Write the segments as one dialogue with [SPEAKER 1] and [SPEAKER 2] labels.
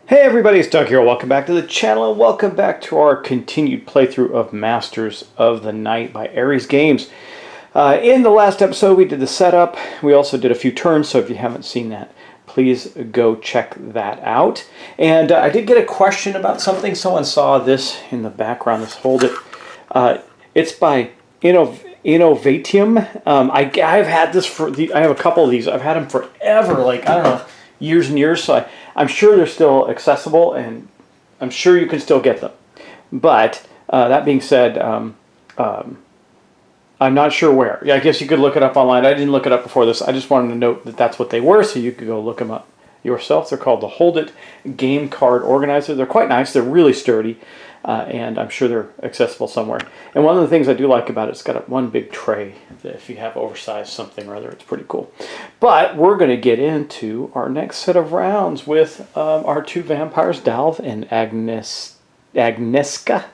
[SPEAKER 1] Hey everybody, it's Doug here. Welcome back to the channel and welcome back to our continued playthrough of Masters of the Night by Ares Games. In the last episode we did the setup. We also did a few turns, so if you haven't seen that, please go check that out. And I did get a question about something. Someone saw this in the background. Let's hold it. It's by Innovatium. I've had this I have a couple of these. I've had them forever, like, I don't know, years and years, so I'm sure they're still accessible, and I'm sure you can still get them. But that being said, I'm not sure where. Yeah, I guess you could look it up online. I didn't look it up before this. I just wanted to note that that's what they were, so you could go look them up yourself. They're called the Hold It Game Card Organizer. They're quite nice. They're really sturdy, and I'm sure they're accessible somewhere. And one of the things I do like about it, it's got one big tray that if you have oversized something or other, it's pretty cool. But we're going to get into our next set of rounds with our two vampires, Dalv and Agnieszka,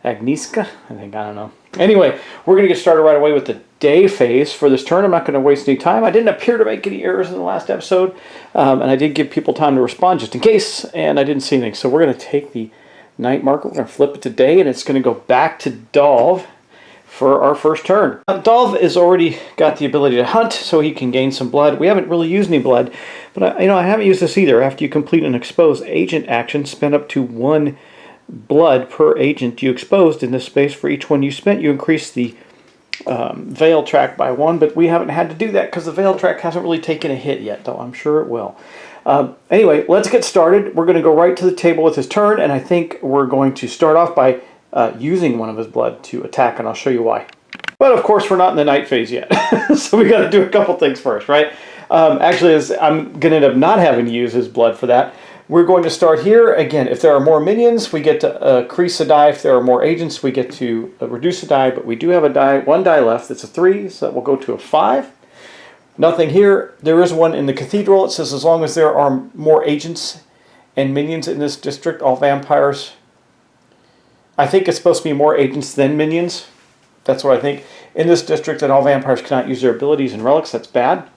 [SPEAKER 1] I don't know. Anyway, we're going to get started right away with the day phase for this turn. I'm not going to waste any time. I didn't appear to make any errors in the last episode, and I did give people time to respond just in case, and I didn't see anything. So we're going to take the night marker, we're going to flip it to day, and it's going to go back to Dalv for our first turn. Dalv has already got the ability to hunt, so he can gain some blood. We haven't really used any blood, but I haven't used this either. After you complete an expose agent action, spend up to 1 blood per agent you exposed in this space. For each one you spent, you increase the veil track by 1, but we haven't had to do that because the veil track hasn't really taken a hit yet, though I'm sure it will. Anyway, let's get started. We're going to go right to the table with his turn, and I think we're going to start off by using one of his blood to attack, and I'll show you why. But of course, we're not in the night phase yet, so we got to do a couple things first, right? Actually, I'm going to end up not having to use his blood for that. We're going to start here. Again, if there are more minions, we get to increase a die. If there are more agents, we get to reduce a die. But we do have one die left. It's a 3, so that will go to a 5. Nothing here. There is one in the Cathedral. It says as long as there are more agents and minions in this district, all vampires. I think it's supposed to be more agents than minions. That's what I think. In this district, that all vampires cannot use their abilities and relics. That's bad.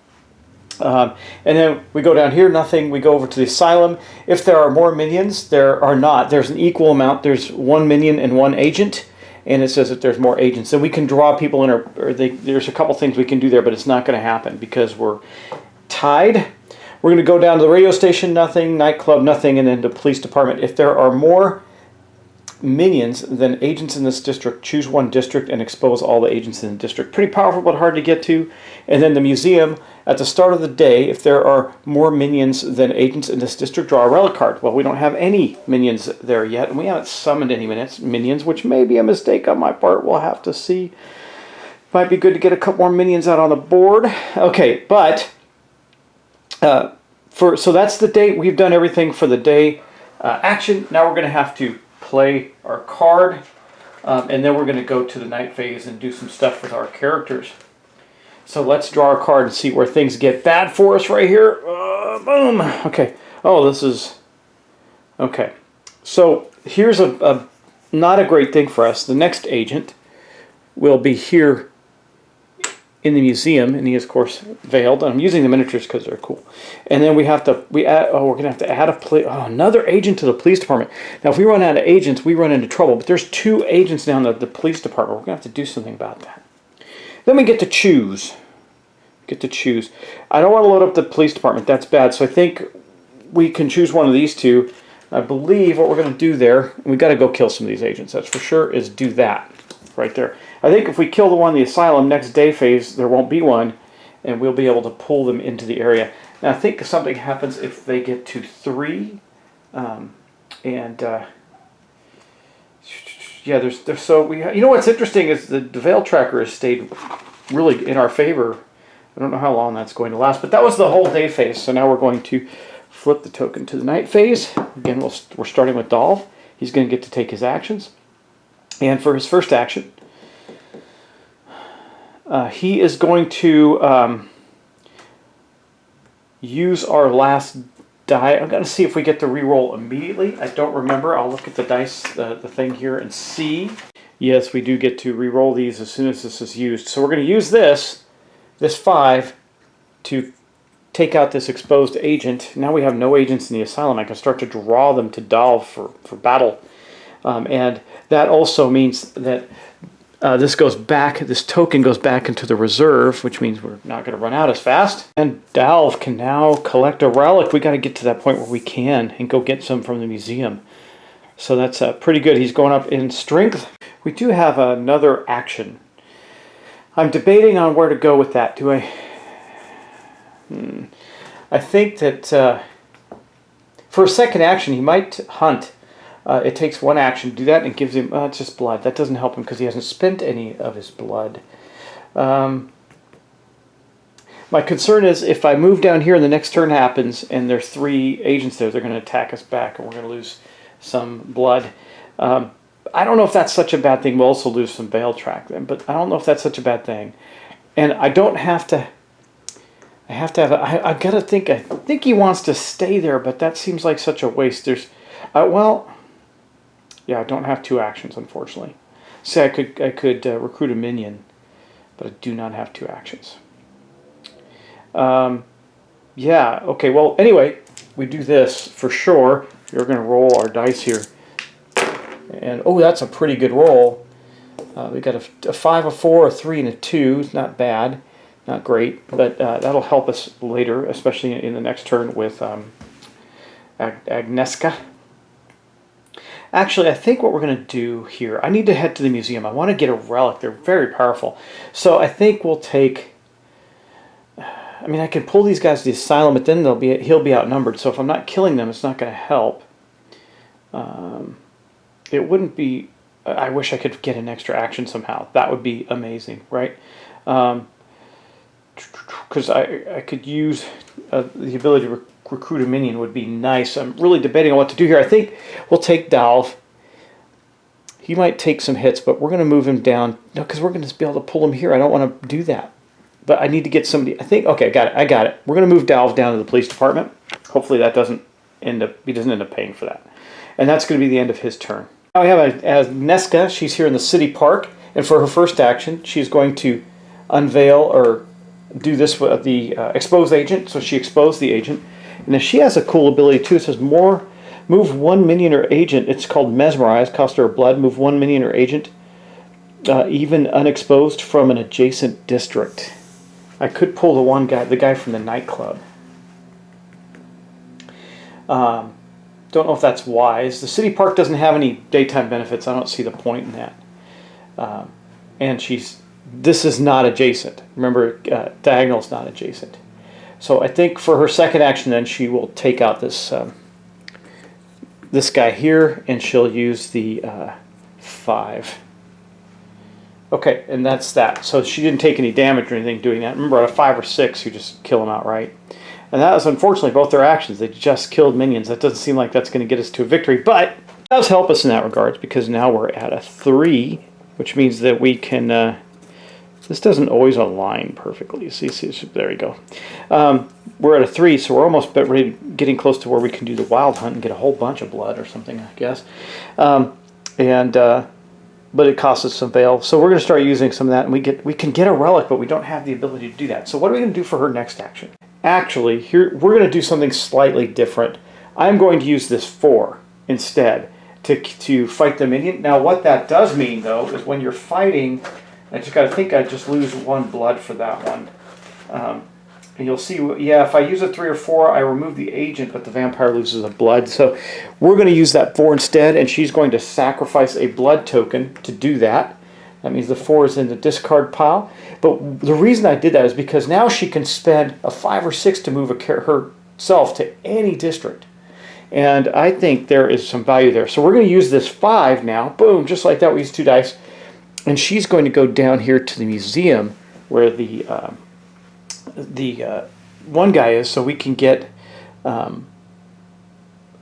[SPEAKER 1] And then we go down here, nothing. We go over to the asylum. If there are more minions, there are not. There's an equal amount. There's 1 minion and 1 agent, and it says that there's more agents. And we can draw people in, there's a couple things we can do there, but it's not going to happen because we're tied. We're going to go down to the radio station, nothing. Nightclub, nothing. And then the police department. If there are more minions than agents in this district, choose one district and expose all the agents in the district. Pretty powerful, but hard to get to. And then the museum, at the start of the day, if there are more minions than agents in this district, draw a relic card. Well, we don't have any minions there yet, and we haven't summoned any minions, which may be a mistake on my part. We'll have to see. Might be good to get a couple more minions out on the board. Okay, but so that's the day. We've done everything for the day action. Now we're going to have to play our card, and then we're going to go to the night phase and do some stuff with our characters. So let's draw our card and see where things get bad for us right here. Boom. Okay. Oh, this is... Okay. So here's a not a great thing for us. The next agent will be here in the museum, and he is, of course, veiled. I'm using the miniatures because they're cool. And then we're going to have to add another agent to the police department. Now, if we run out of agents, we run into trouble. But there's 2 agents now in the police department. We're going to have to do something about that. Then we get to choose. I don't want to load up the police department. That's bad. So I think we can choose one of these 2. I believe what we're going to do there, and we've got to go kill some of these agents, that's for sure, is do that right there. I think if we kill the one in the asylum, next day phase, there won't be one, and we'll be able to pull them into the area. Now, I think something happens if they get to 3, yeah, you know what's interesting is the veil tracker has stayed really in our favor. I don't know how long that's going to last, but that was the whole day phase. So now we're going to flip the token to the night phase. Again, we're starting with Dalv. He's going to get to take his actions. And for his first action, he is going to use our last die. I'm going to see if we get to reroll immediately. I don't remember. I'll look at the dice, the thing here, and see. Yes, we do get to reroll these as soon as this is used. So we're going to use this 5 to take out this exposed agent, now we have no agents in the asylum. I can start to draw them to Dalv for battle. And that also means that this token goes back into the reserve, which means we're not going to run out as fast. And Dalv can now collect a relic. We got to get to that point where we can and go get some from the museum. So that's pretty good. He's going up in strength. We do have another action. I'm debating on where to go with that. Do I... I think that for a second action, he might hunt. It takes one action to do that, and it gives him... it's just blood. That doesn't help him because he hasn't spent any of his blood. My concern is if I move down here and the next turn happens and there's 3 agents there, they're going to attack us back and we're going to lose some blood. I don't know if that's such a bad thing. We'll also lose some Veil Track then, but I don't know if that's such a bad thing. And I don't have to... I gotta think. I think he wants to stay there, but that seems like such a waste. There's, well, yeah, I don't have 2 actions, unfortunately. Say I could recruit a minion, but I do not have 2 actions. Yeah. Okay. Well, anyway, we do this for sure. We're gonna roll our dice here, and oh, that's a pretty good roll. We got a 5, a 4, a 3, and a 2. It's not bad. Not great, but that'll help us later, especially in the next turn with Agnieszka. Actually, I think what we're going to do here, I need to head to the museum. I want to get a relic. They're very powerful. So I think we'll take... I mean, I can pull these guys to the asylum, but then he'll be outnumbered. So if I'm not killing them, it's not going to help. It wouldn't be... I wish I could get an extra action somehow. That would be amazing, right? Because I could use the ability to recruit a minion would be nice. I'm really debating on what to do here. I think we'll take Dalv. He might take some hits, but we're going to move him down. No, because we're going to be able to pull him here. I don't want to do that. But I need to get somebody. I think, okay, I got it. We're going to move Dalv down to the police department. Hopefully that doesn't end up, he doesn't end up paying for that. And that's going to be the end of his turn. Now we have Agnieszka. She's here in the city park. And for her first action, she's going to unveil or do this with the exposed agent. So she exposed the agent. And then she has a cool ability too. It says move 1 minion or agent. It's called Mesmerize. Cost her blood. Move 1 minion or agent, even unexposed, from an adjacent district. I could pull the guy from the nightclub. Don't know if that's wise. The city park doesn't have any daytime benefits. I don't see the point in that. And this is not adjacent. Remember, diagonal's not adjacent. So I think for her second action, then she will take out this this guy here, and she'll use the 5. Okay, and that's that. So she didn't take any damage or anything doing that. Remember, at a 5 or 6, you just kill them outright. And that was unfortunately both their actions. They just killed minions. That doesn't seem like that's going to get us to a victory, but it does help us in that regard because now we're at a 3, which means that we can... this doesn't always align perfectly. You see, there we go. We're at a 3, so we're almost getting close to where we can do the wild hunt and get a whole bunch of blood or something, I guess. But it costs us some veil, so we're going to start using some of that, and we can get a relic, but we don't have the ability to do that. So what are we going to do for her next action? Actually, here we're going to do something slightly different. I'm going to use this 4 instead to fight the minion. Now, what that does mean, though, is when you're fighting, I just got to think I just lose 1 blood for that one. And you'll see, yeah, if I use a 3 or 4, I remove the agent, but the vampire loses a blood. So we're going to use that 4 instead, and she's going to sacrifice a blood token to do that. That means the 4 is in the discard pile. But the reason I did that is because now she can spend a 5 or 6 to move herself to any district. And I think there is some value there. So we're going to use this 5 now. Boom, just like that, we use 2 dice. And she's going to go down here to the museum where the one guy is, so we can get a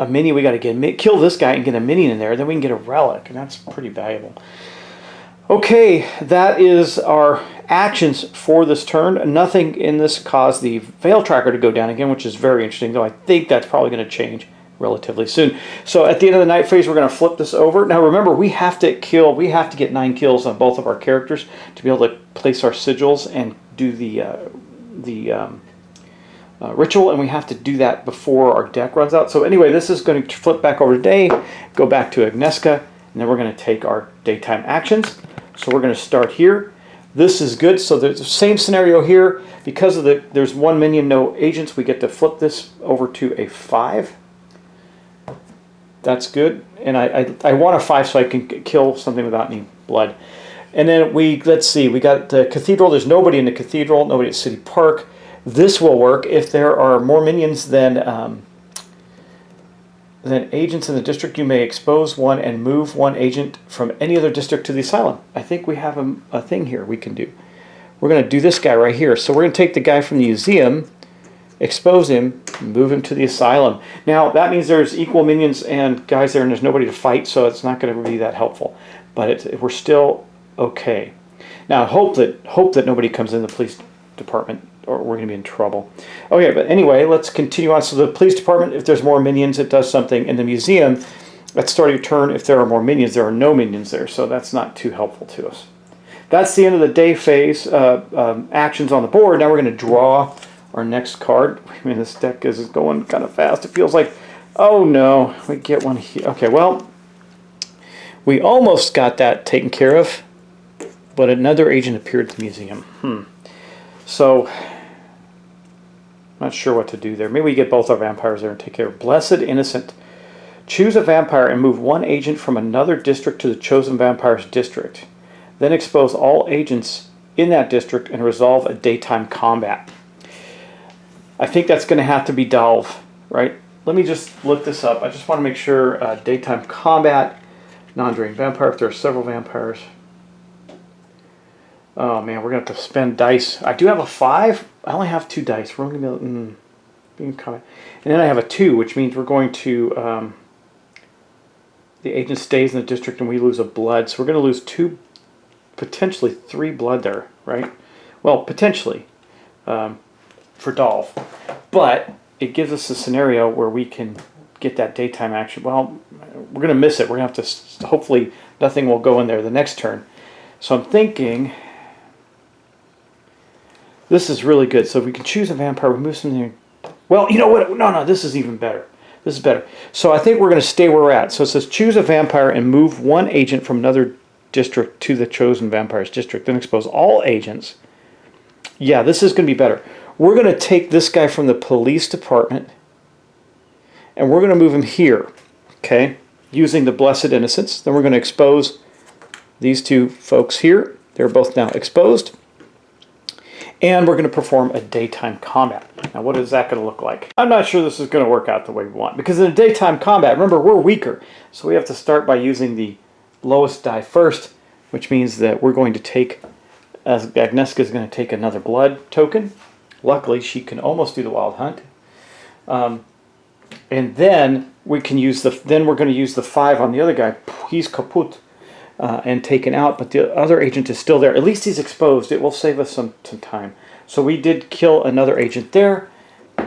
[SPEAKER 1] minion. We got to kill this guy and get a minion in there. Then we can get a relic, and that's pretty valuable. Okay, that is our actions for this turn. Nothing in this caused the Veil Tracker to go down again, which is very interesting, though I think that's probably going to change relatively soon. So at the end of the night phase, we're going to flip this over. Now remember, we have to get 9 kills on both of our characters to be able to place our sigils and do the ritual, and we have to do that before our deck runs out. So anyway, this is going to flip back over to day, go back to Agnieszka, and then we're going to take our daytime actions. So we're going to start here. This is good. So there's the same scenario here. Because of there's one minion, no agents, we get to flip this over to a 5. That's good. And I want a 5 so I can kill something without any blood. And then let's see, we got the Cathedral. There's nobody in the Cathedral, nobody at City Park. This will work if there are more minions than agents in the district. You may expose one and move one agent from any other district to the asylum. I think we have a thing here we can do. We're going to do this guy right here. So we're going to take the guy from the museum, expose him, move him to the asylum. Now that means there's equal minions and guys there, and there's nobody to fight, so it's not going to be that helpful. But we're still okay. Now hope that nobody comes in the police department, or we're going to be in trouble. Okay, but anyway, let's continue on. So the police department, if there's more minions, it does something. In the museum, let's start your turn. If there are more minions, there are no minions there, so that's not too helpful to us. That's the end of the day phase actions on the board. Now we're going to draw our next card. I mean, this deck is going kind of fast. It feels like, oh no, we get one here. Okay, well, we almost got that taken care of, but another agent appeared at the museum. So, not sure what to do there. Maybe we get both our vampires there and take care of Blessed Innocent. Choose a vampire and move one agent from another district to the chosen vampire's district. Then expose all agents in that district and resolve a daytime combat. I think that's going to have to be Dolph, right? Let me just look this up. I just want to make sure daytime combat, non-drain vampire, if there are several vampires. Oh man, we're going to have to spend dice. I do have a 5. I only have 2 dice. We're only going to be able to... And then I have a 2, which means we're going to... the agent stays in the district and we lose a blood. So we're going to lose 2, potentially 3 blood there, right? Well, potentially for Dolph. But it gives us a scenario where we can get that daytime action. Well, we're going to miss it. We're going to have to... Hopefully nothing will go in there the next turn. So I'm thinking... This is really good. So if we can choose a vampire, remove something. Well, you know what? No, this is even better. This is better. So I think we're going to stay where we're at. So it says choose a vampire and move one agent from another district to the chosen vampire's district. Then expose all agents. Yeah, this is going to be better. We're going to take this guy from the police department and we're going to move him here. Okay? Using the Blessed Innocence. Then we're going to expose these 2 folks here. They're both now exposed. And we're going to perform a daytime combat. Now, what is that going to look like? I'm not sure this is going to work out the way we want. Because in a daytime combat, remember, we're weaker. So we have to start by using the lowest die first, which means that we're going to take, as Agnieszka is going to take another blood token. Luckily, she can almost do the wild hunt. And then we can use then we're going to use the 5 on the other guy. He's kaput. And taken out, but the other agent is still there. At least he's exposed. It will save us some time. So we did kill another agent there,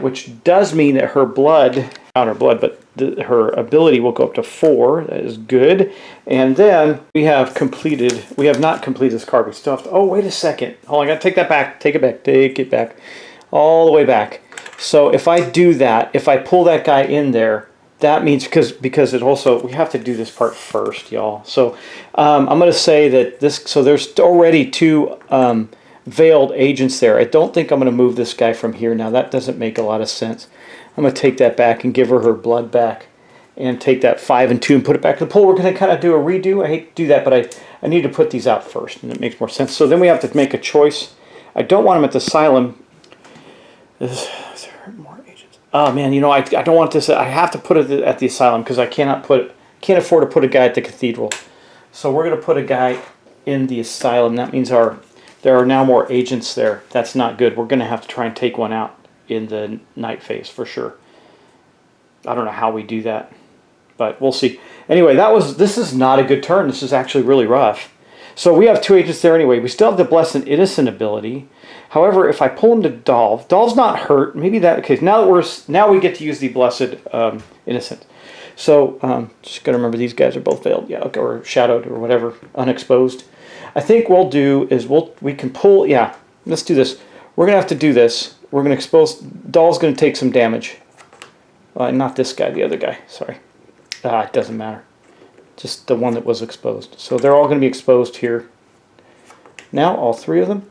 [SPEAKER 1] which does mean that her blood, not her blood, but her ability will go up to 4. That is good. And then we have not completed this card. We still have to, oh, wait a second. Hold on, I got to take that back. Take it back. All the way back. So if I do that, if I pull that guy in there, that means because it also, we have to do this part first, y'all. So I'm going to say that there's already 2 veiled agents there. I don't think I'm going to move this guy from here now. That doesn't make a lot of sense. I'm going to take that back and give her blood back and take that 5 and 2 and put it back in the pool. We're going to kind of do a redo. I hate to do that, but I need to put these out first, and it makes more sense. So then we have to make a choice. I don't want him at the asylum. Is there more agents? Oh man, I don't want this. I have to put it at the asylum because I can't afford to put a guy at the cathedral. So we're going to put a guy in the asylum. That means there are now more agents there. That's not good. We're going to have to try and take one out in the night phase for sure. I don't know how we do that, but we'll see. Anyway, this is not a good turn. This is actually really rough. So we have 2 agents there anyway. We still have the Blessed Innocent ability. However, if I pull him to Dolph's not hurt. Maybe that case. Now we get to use the Blessed Innocent. So just gotta remember these guys are both veiled, yeah, okay, or shadowed or whatever, unexposed. I think we'll do is we can pull. Yeah, let's do this. We're gonna have to do this. we're going to expose... Doll's going to take some damage. Not this guy, the other guy. Sorry. It doesn't matter. Just the one that was exposed. So they're all going to be exposed here. Now, all three of them.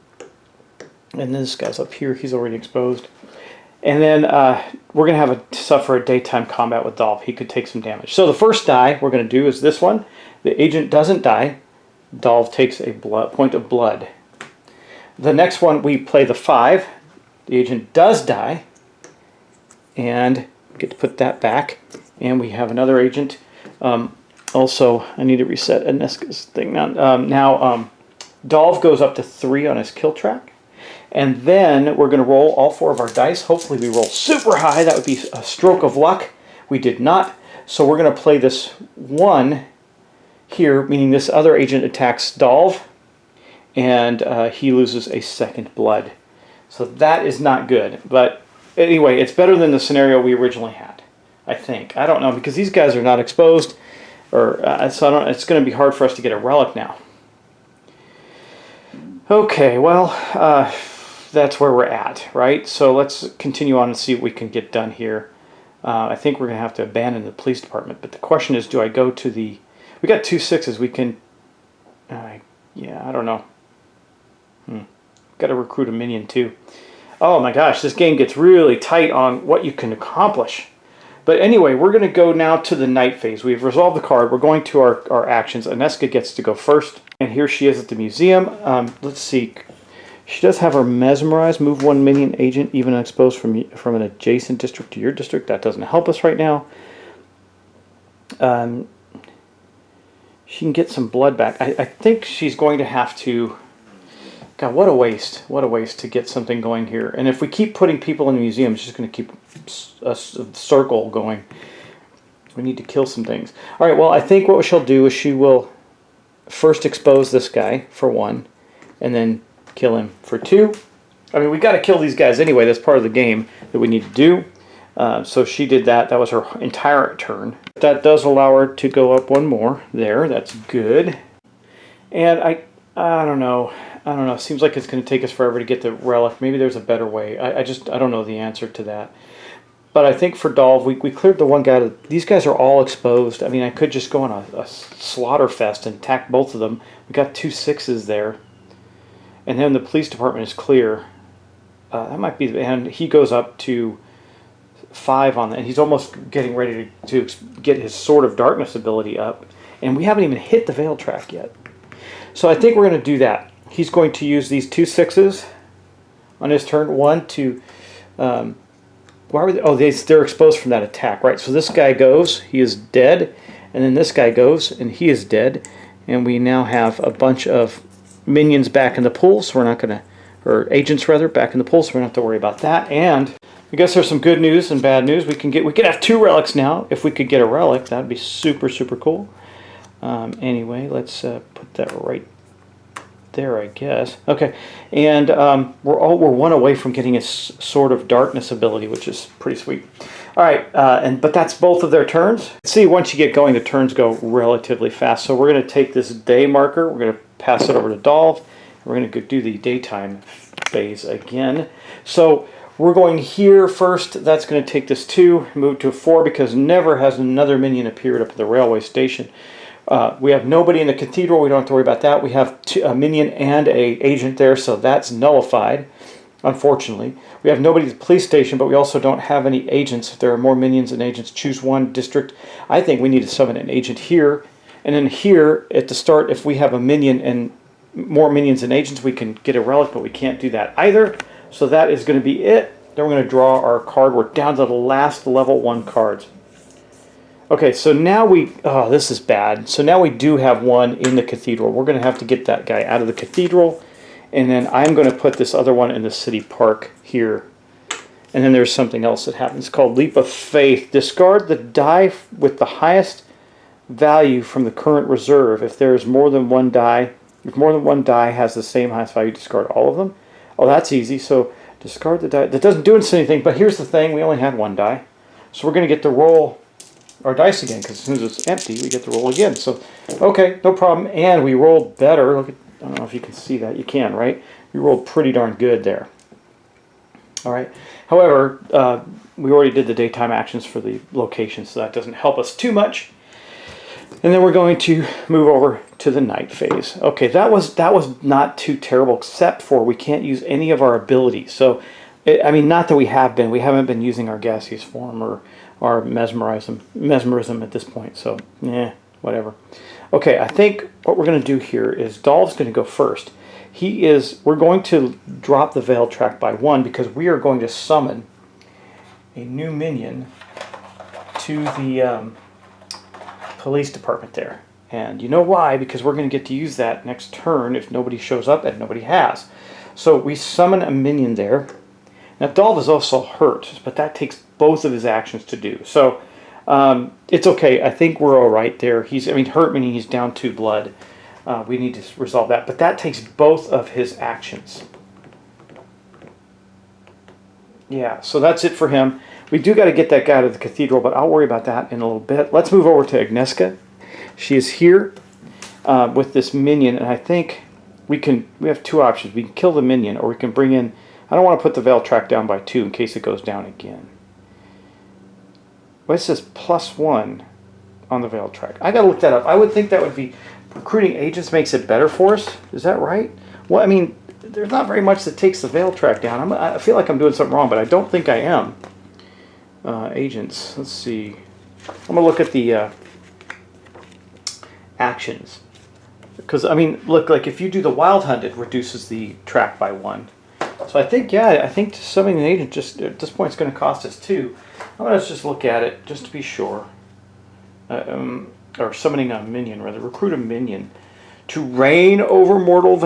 [SPEAKER 1] And this guy's up here. He's already exposed. And then we're going to have suffer a daytime combat with Dolph. He could take some damage. So the first die we're going to do is this one. The agent doesn't die. Dolph takes a point of blood. The next one, we play the 5. The agent does die. And we get to put that back. And we have another agent. Also, I need to reset Aneska's thing. Now, Dolph goes up to 3 on his kill track. And then we're going to roll all 4 of our dice. Hopefully we roll super high. That would be a stroke of luck. We did not. So we're going to play this 1 here, meaning this other agent attacks Dolph. And he loses a 2nd blood. So that is not good. But anyway, it's better than the scenario we originally had, I think. I don't know, because these guys are not exposed. So it's going to be hard for us to get a relic now. Okay, well, that's where we're at, right? So let's continue on and see what we can get done here. I think we're going to have to abandon the police department. But the question is, do I go to the... We got 2 6s. We can... yeah, I don't know. Got to recruit a minion, too. Oh, my gosh. This game gets really tight on what you can accomplish. But anyway, we're going to go now to the night phase. We've resolved the card. We're going to our actions. Aneska gets to go first. And here she is at the museum. Let's see. She does have her mesmerize. Move 1 minion agent, even exposed from an adjacent district to your district. That doesn't help us right now. She can get some blood back. I think she's going to have to... God, what a waste. What a waste to get something going here. And if we keep putting people in the museum, it's just going to keep a circle going. We need to kill some things. All right, well, I think what she'll do is she will first expose this guy for 1, and then kill him for 2. I mean, we got to kill these guys anyway. That's part of the game that we need to do. So she did that. That was her entire turn. That does allow her to go up 1 more there. That's good. And I don't know. I don't know. It seems like it's going to take us forever to get the relic. Maybe there's a better way. I don't know the answer to that. But I think for Dolph, we cleared the one guy. These guys are all exposed. I mean, I could just go on a slaughter fest and attack both of them. We got 2 6s there. And then the police department is clear. That might be... And he goes up to 5 on that. And he's almost getting ready to get his Sword of Darkness ability up. And we haven't even hit the Veil track yet. So I think we're going to do that. He's going to use these 2 6s on his turn. 1 to... why were they? Oh, they're exposed from that attack, right? So this guy goes. He is dead. And then this guy goes, and he is dead. And we now have a bunch of minions back in the pool, so we're not going to... Or agents, rather, back in the pool, so we don't have to worry about that. And I guess there's some good news and bad news. We could have 2 relics now. If we could get a relic, that would be super, super cool. Anyway, let's put that right there, I guess. Okay, and we're 1 away from getting a Sword of Darkness ability, which is pretty sweet. All right, but that's both of their turns. See, once you get going, the turns go relatively fast. So we're going to take this day marker. We're going to pass it over to Dolph. We're going to do the daytime phase again. So we're going here first. That's going to take this 2, move to 4, because never has another minion appeared up at the railway station. We have nobody in the cathedral. We don't have to worry about that. We have a minion and an agent there, so that's nullified, unfortunately. We have nobody at the police station, but we also don't have any agents. If there are more minions and agents, choose 1 district. I think we need to summon an agent here. And then here, at the start, if we have a minion and more minions and agents, we can get a relic, but we can't do that either. So that is going to be it. Then we're going to draw our card. We're down to the last level 1 cards. Okay, so now oh, this is bad. So now we do have 1 in the cathedral. We're going to have to get that guy out of the cathedral. And then I'm going to put this other one in the city park here. And then there's something else that happens called Leap of Faith. Discard the die with the highest value from the current reserve. If there's more than 1 die, if more than 1 die has the same highest value, discard all of them. Oh, that's easy. So discard the die. That doesn't do us anything, but here's the thing. We only had 1 die. So we're going to get to roll our dice again, because as soon as it's empty, we get to roll again. So, okay, no problem. And we rolled better. Look at, I don't know if you can see that. You can, right? We rolled pretty darn good there. All right. However, we already did the daytime actions for the location, so that doesn't help us too much. And then we're going to move over to the night phase. Okay, that was not too terrible, except for we can't use any of our abilities. So, I mean, not that we haven't been using our gaseous form or our mesmerism at this point. So, whatever. Okay, I think what we're going to do here is Dolph's going to go first. We're going to drop the veil track by 1 because we are going to summon a new minion to the police department there. And you know why? Because we're going to get to use that next turn if nobody shows up, and nobody has. So we summon a minion there. Now Dolph is also hurt, but that takes both of his actions to do. So it's okay. I think we're all right there. Hurt meaning he's down 2 blood. We need to resolve that. But that takes both of his actions. Yeah, so that's it for him. We do got to get that guy to the cathedral, but I'll worry about that in a little bit. Let's move over to Agnieszka. She is here with this minion, and I think we have 2 options. We can kill the minion, or we can bring in... I don't want to put the veil track down by 2 in case it goes down again. Well, it says +1 on the veil track. I got to look that up. I would think that would be... Recruiting agents makes it better for us. Is that right? Well, I mean, there's not very much that takes the veil track down. I feel like I'm doing something wrong, but I don't think I am. Agents. Let's see. I'm going to look at the actions. Because, I mean, look, like if you do the Wild Hunt, it reduces the track by 1. So I think summoning an agent just at this point is going to cost us 2. Let's just look at it just to be sure. Or summoning a minion, rather. Recruit a minion to reign over mortals,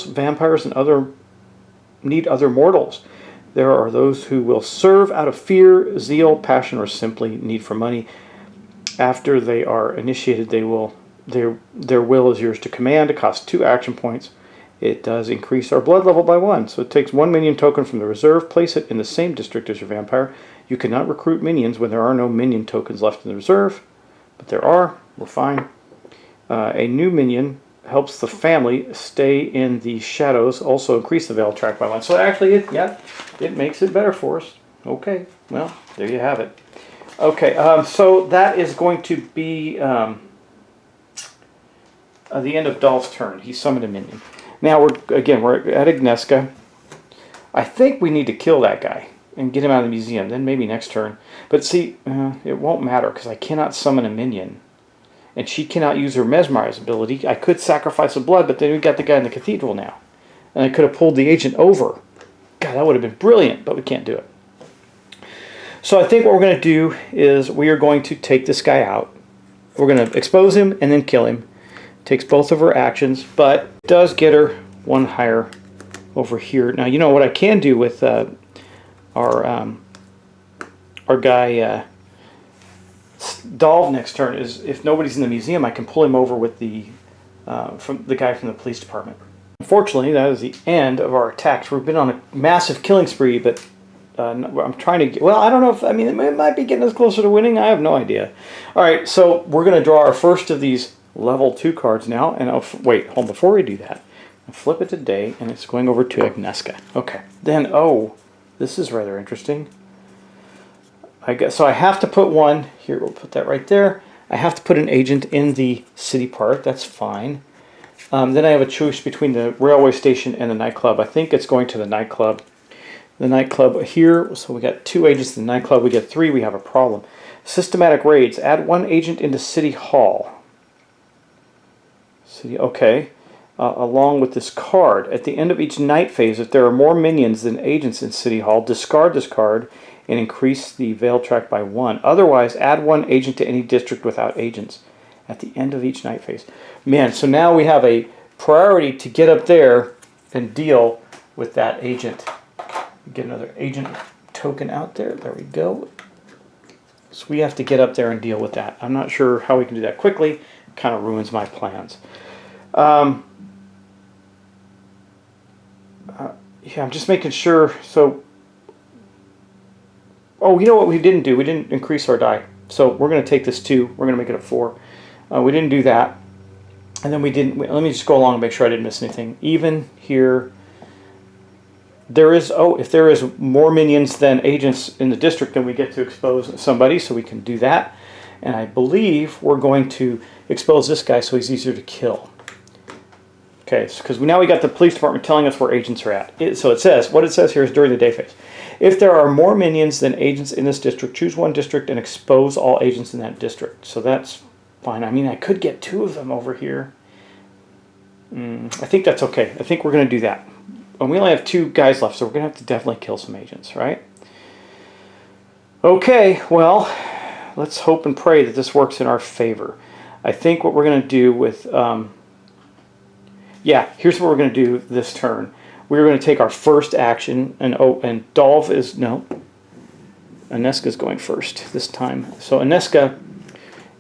[SPEAKER 1] vampires, and other mortals. There are those who will serve out of fear, zeal, passion, or simply need for money. After they are initiated, their will is yours to command. It costs 2 action points. It does increase our blood level by 1. So it takes 1 minion token from the reserve. Place it in the same district as your vampire. You cannot recruit minions when there are no minion tokens left in the reserve. But there are. We're fine. A new minion helps the family stay in the shadows. Also increase the veil track by 1. So actually, it makes it better for us. Okay. Well, there you have it. Okay. So that is going to be the end of Dolph's turn. He summoned a minion. Now we're at Agnieszka. I think we need to kill that guy and get him out of the museum. Then maybe next turn. But see, it won't matter because I cannot summon a minion. And she cannot use her mesmerize ability. I could sacrifice a blood, but then we got the guy in the cathedral now. And I could have pulled the agent over. God, that would have been brilliant, but we can't do it. So I think what we're going to do is we are going to take this guy out. We're going to expose him and then kill him. Takes both of her actions, but does get her 1 higher over here. Now, you know what I can do with our guy Dolph next turn is if nobody's in the museum, I can pull him over with the guy from the police department. Unfortunately, that is the end of our attacks. We've been on a massive killing spree, but I'm trying to get... Well, I don't know if... I mean, it might be getting us closer to winning. I have no idea. All right, so we're going to draw our first of these level 2 cards now. And wait, hold on. Before we do that, I'll flip it to day, and it's going over to Agnieszka. Okay. Then, this is rather interesting. So I have to put 1... Here, we'll put that right there. I have to put an agent in the city park. That's fine. Then I have a choice between the railway station and the nightclub. I think it's going to the nightclub. The nightclub here, so we got 2 agents in the nightclub. We get 3, we have a problem. Systematic raids. Add 1 agent into City Hall. Okay. Along with this card. At the end of each night phase, if there are more minions than agents in City Hall, discard this card and increase the veil track by 1. Otherwise, add 1 agent to any district without agents at the end of each night phase. Man, so now we have a priority to get up there and deal with that agent. Get another agent token out there. There we go. So we have to get up there and deal with that. I'm not sure how we can do that quickly. It kind of ruins my plans. Yeah, I'm just making sure. So, you know what we didn't do? We didn't increase our die. So we're going to take this 2. We're going to make it a 4. We didn't do that. And then we didn't. Let me just go along and make sure I didn't miss anything. Even here. there is, if there is more minions than agents in the district, then we get to expose somebody, so we can do that. And I believe we're going to expose this guy so he's easier to kill. Okay, because now we got the police department telling us where agents are at. So it says, what it says here is during the day phase. If there are more minions than agents in this district, choose one district and expose all agents in that district. So that's fine. I mean, I could get 2 of them over here. I think that's okay. I think we're going to do that. And we only have 2 guys left, so we're going to have to definitely kill some agents, right? Okay, well, let's hope and pray that this works in our favor. I think what we're going to do with... yeah, here's what we're going to do this turn. We're going to take our first action, and Dolv is... No. Aneska's going first this time. So Aneska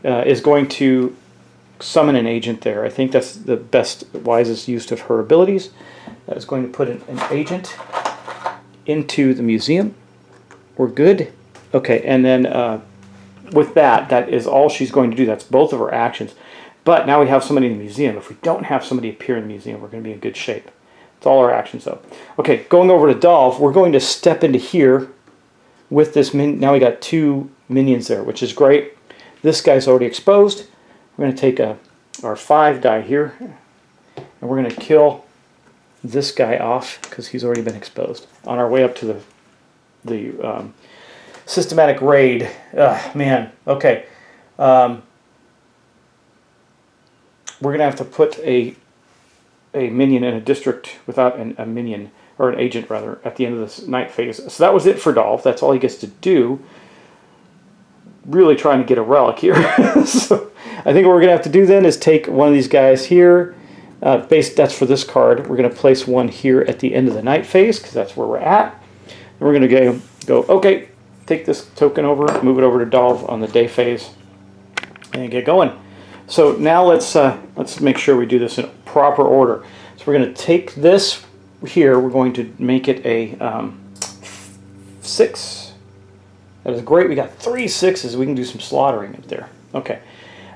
[SPEAKER 1] is going to summon an agent there. I think that's the best, wisest use of her abilities. That is going to put an agent into the museum. We're good. Okay, and then with that is all she's going to do. That's both of her actions. But now we have somebody in the museum. If we don't have somebody appear in the museum, we're going to be in good shape. That's all our actions, though. Okay, going over to Dolv, we're going to step into here with this now we got 2 minions there, which is great. This guy's already exposed. We're going to take our 5 die here, and we're going to kill this guy off because he's already been exposed. On our way up to the systematic raid. Man, okay. We're going to have to put a minion in a district without a minion, or an agent rather, at the end of this night phase. So that was it for Dolph. That's all he gets to do. Really trying to get a relic here. So I think what we're going to have to do then is take one of these guys here. That's for this card. We're going to place one here at the end of the night phase because that's where we're at. And we're going to go, okay, take this token over, move it over to Dolph on the day phase, and get going. So now let's make sure we do this in proper order. So we're going to take this here. We're going to make it a 6. That is great. We got 3 6s. We can do some slaughtering up there. Okay.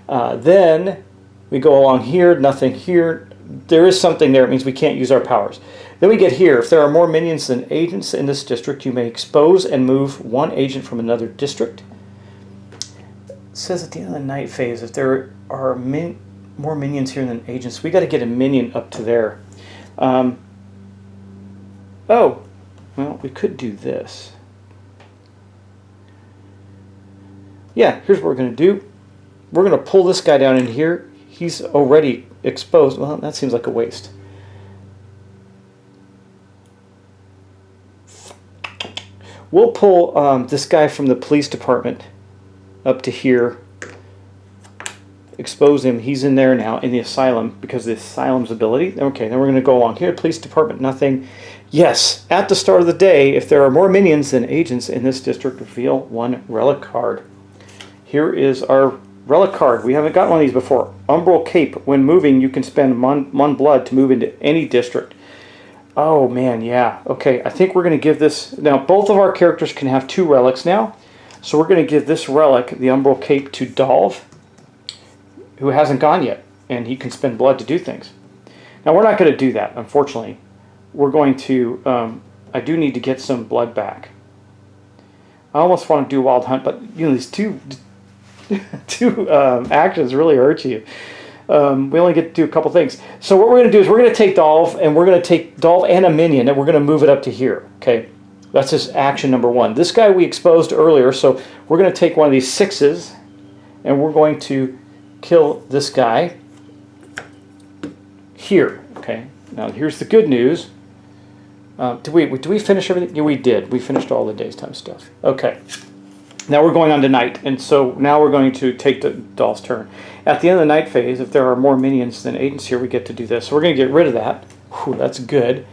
[SPEAKER 1] Then we go along here. Nothing here. There is something there. It means we can't use our powers. Then we get here. If there are more minions than agents in this district, you may expose and move one agent from another district. It says at the end of the night phase, if there are more minions here than agents, we got to get a minion up to there. Oh, well, we could do this. Yeah, here's what we're going to do. We're going to pull this guy down in here. He's already exposed. Well, that seems like a waste. We'll pull this guy from the police department up to here. Expose him. He's in there now in the asylum because of the asylum's ability. Okay, then we're going to go along here. Police department, nothing. Yes, at the start of the day, if there are more minions than agents in this district, reveal one relic card. Here is our relic card. We haven't got one of these before. Umbral Cape. When moving, you can spend one blood to move into any district. Oh, man, yeah. Okay, I think we're going to give this... Now, both of our characters can have 2 relics now. So we're going to give this relic, the Umbral Cape, to Dolph, who hasn't gone yet. And he can spend blood to do things. Now, we're not going to do that, unfortunately. We're going to... I do need to get some blood back. I almost want to do Wild Hunt, but, you know, these two actions really hurt you. We only get to do a couple things. So what we're going to do is we're going to take Dolph, and we're going to take Dolph and a minion, and we're going to move it up to here. Okay, that's his action number 1. This guy we exposed earlier, so we're going to take one of these 6s, and we're going to kill this guy here. Okay, now here's the good news. Did we finish everything? Yeah, we did. We finished all the day's time stuff. Okay. Now we're going on to night, and so now we're going to take the Dolph's turn. At the end of the night phase, if there are more minions than agents here, we get to do this. So we're going to get rid of that. Whew, that's good.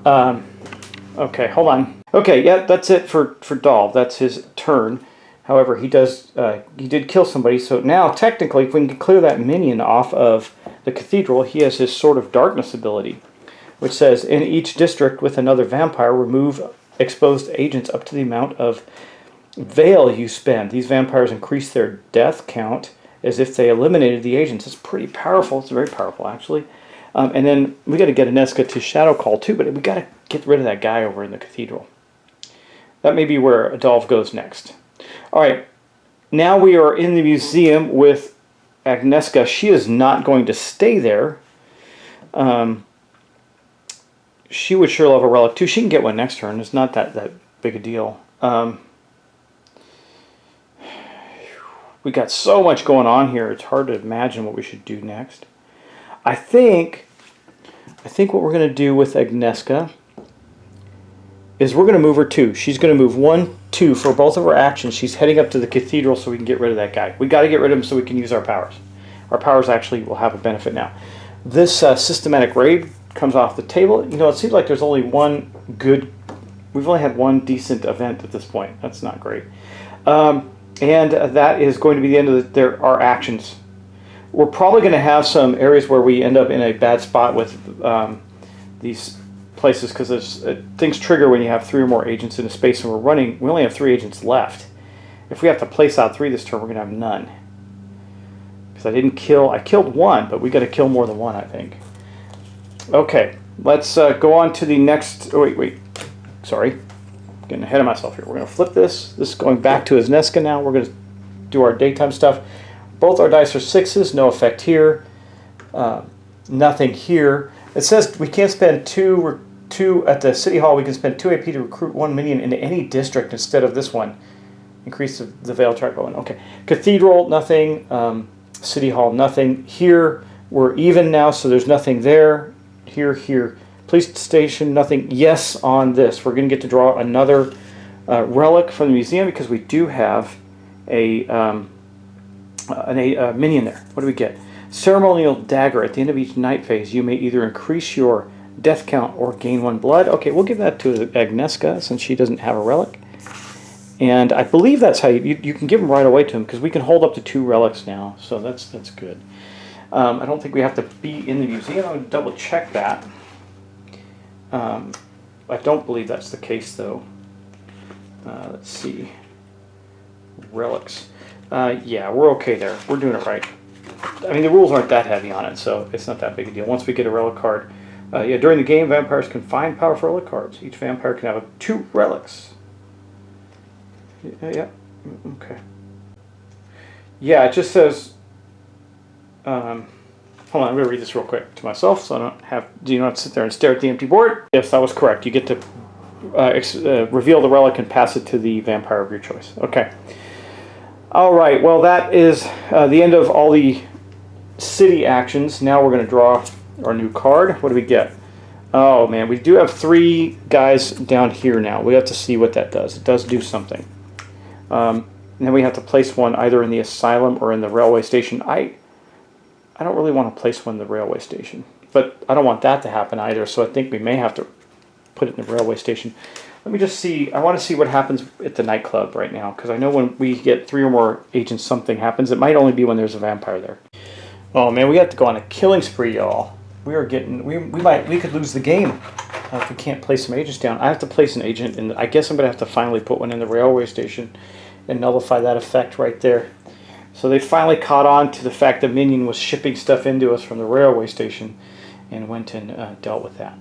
[SPEAKER 1] Okay, hold on. Okay, yeah, that's it for Dolph. That's his turn. However, he did kill somebody, so now technically, if we can clear that minion off of the Cathedral, he has his Sword of Darkness ability, which says, in each district with another vampire, remove exposed agents up to the amount of Veil you spend. These vampires increase their death count as if they eliminated the agents. It's pretty powerful. It's very powerful, actually. And then we got to get Agnieszka to Shadow Call too, but we got to get rid of that guy over in the Cathedral. That may be where Adolf goes next. All right, now we are in the museum with Agnieszka. She is not going to stay there. She would sure love a relic too. She can get one next turn. It's not that big a deal. We got so much going on here. It's hard to imagine what we should do next. I think what we're going to do with Agnieszka is we're going to move her 2. She's going to move 1, 2 for both of her actions. She's heading up to the Cathedral so we can get rid of that guy. We got to get rid of him so we can use our powers. Our powers actually will have a benefit now. This systematic raid comes off the table. You know, it seems like there's only one good... We've only had one decent event at this point. That's not great. And that is going to be the end of our actions. We're probably going to have some areas where we end up in a bad spot with these places because things trigger when you have 3 or more agents in a space, and we only have 3 agents left. If we have to place out 3 this turn, we're going to have none. Because I killed 1, but we got to kill more than 1, I think. Okay, let's go on to the next... Oh, wait. Sorry. Getting ahead of myself here. We're going to flip this. This is going back to Agnieszka now. We're going to do our daytime stuff. Both our dice are 6s. No effect here. Nothing here. It says we can't spend 2 at the City Hall. We can spend 2 AP to recruit 1 minion into any district instead of this one. Increase the veil track by 1. Okay. Cathedral, nothing. City Hall, nothing. Here, we're even now, so there's nothing there. Here. Police station, nothing. Yes on this. We're going to get to draw another relic from the museum because we do have a minion there. What do we get? Ceremonial Dagger. At the end of each night phase, you may either increase your death count or gain 1 blood. Okay, we'll give that to Agnieszka since she doesn't have a relic. And I believe that's how you can give them right away to him because we can hold up to 2 relics now. So that's good. I don't think we have to be in the museum. I would double check that. I don't believe that's the case though. Let's see. Relics. Yeah, we're okay there. We're doing it right. I mean, the rules aren't that heavy on it, so it's not that big a deal. Once we get a relic card, during the game, vampires can find powerful relic cards. Each vampire can have 2 relics. Yeah. Okay. Yeah, it just says. Hold on, I'm going to read this real quick to myself, so I don't have. Do you not sit there and stare at the empty board? Yes, that was correct. You get to reveal the relic and pass it to the vampire of your choice. Okay. All right. Well, that is the end of all the city actions. Now we're going to draw our new card. What do we get? Oh man, we do have 3 guys down here now. We have to see what that does. It does do something. And then we have to place one either in the asylum or in the railway station. I don't really want to place one in the railway station, but I don't want that to happen either, so I think we may have to put it in the railway station. Let me just see. I want to see what happens at the nightclub right now, because I know when we get 3 or more agents, something happens. It might only be when there's a vampire there. Oh man, we have to go on a killing spree, y'all. We could lose the game if we can't place some agents down. I have to place an agent, and I guess I'm going to have to finally put one in the railway station and nullify that effect right there. So they finally caught on to the fact that Minion was shipping stuff into us from the railway station and went and dealt with that.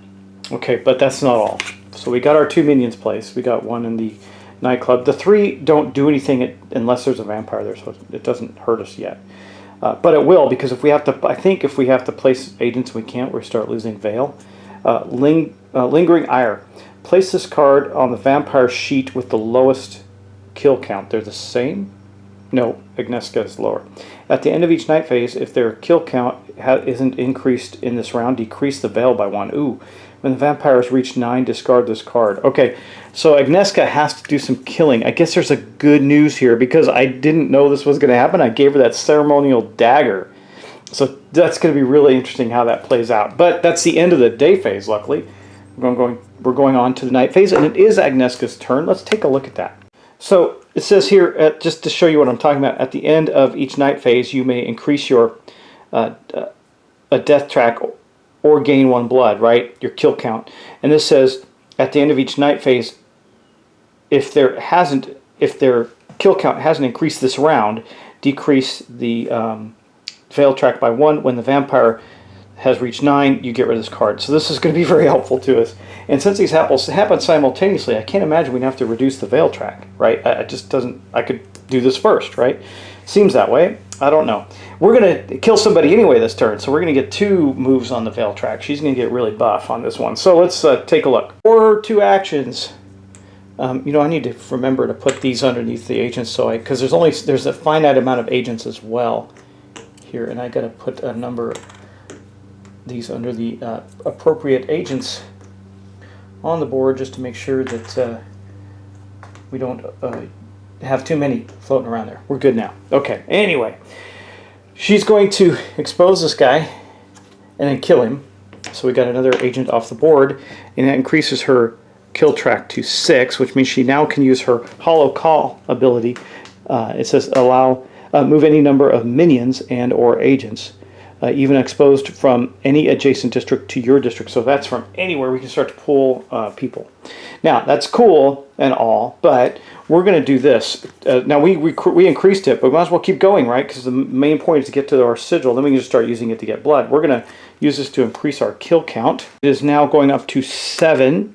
[SPEAKER 1] Okay, but that's not all. So we got our 2 Minions placed. We got 1 in the nightclub. The 3 don't do anything unless there's a vampire there, so it doesn't hurt us yet. But it will, because if we have to, I think if we have to place agents and we can't, we start losing Veil. Lingering Ire. Place this card on the vampire sheet with the lowest kill count. They're the same? No, Agnieszka is lower. At the end of each night phase, if their kill count isn't increased in this round, decrease the Veil by 1. Ooh. When the vampires reach 9, discard this card. Okay, so Agnieszka has to do some killing. I guess there's a good news here, because I didn't know this was going to happen. I gave her that Ceremonial Dagger. So that's going to be really interesting how that plays out. But that's the end of the day phase, luckily. We're going on to the night phase, and it is Agnieszka's turn. Let's take a look at that. So it says here, just to show you what I'm talking about, at the end of each night phase, you may increase your a death track or gain 1 blood, right? Your kill count. And this says, at the end of each night phase, if their kill count hasn't increased this round, decrease the veil track by 1. When the vampire has reached 9, you get rid of this card. So this is going to be very helpful to us. And since these happen simultaneously, I can't imagine we'd have to reduce the veil track, right? I could do this first, right? Seems that way. I don't know. We're going to kill somebody anyway this turn, so we're going to get 2 moves on the veil track. She's going to get really buff on this one. So let's take a look. For 2 actions, I need to remember to put these underneath the agents, because there's a finite amount of agents as well here, and I got to put a number of these under the appropriate agents on the board just to make sure that we don't have too many floating around there. We're good now. Okay, anyway, she's going to expose this guy and then kill him. So we got another agent off the board, and that increases her kill track to 6, which means she now can use her Hollow Call ability. It says allow move any number of minions and or agents, even exposed from any adjacent district to your district. So that's from anywhere. We can start to pull people. Now, that's cool and all, but we're going to do this. Now, we increased it, but we might as well keep going, right? Because the main point is to get to our sigil. Then we can just start using it to get blood. We're going to use this to increase our kill count. It is now going up to 7.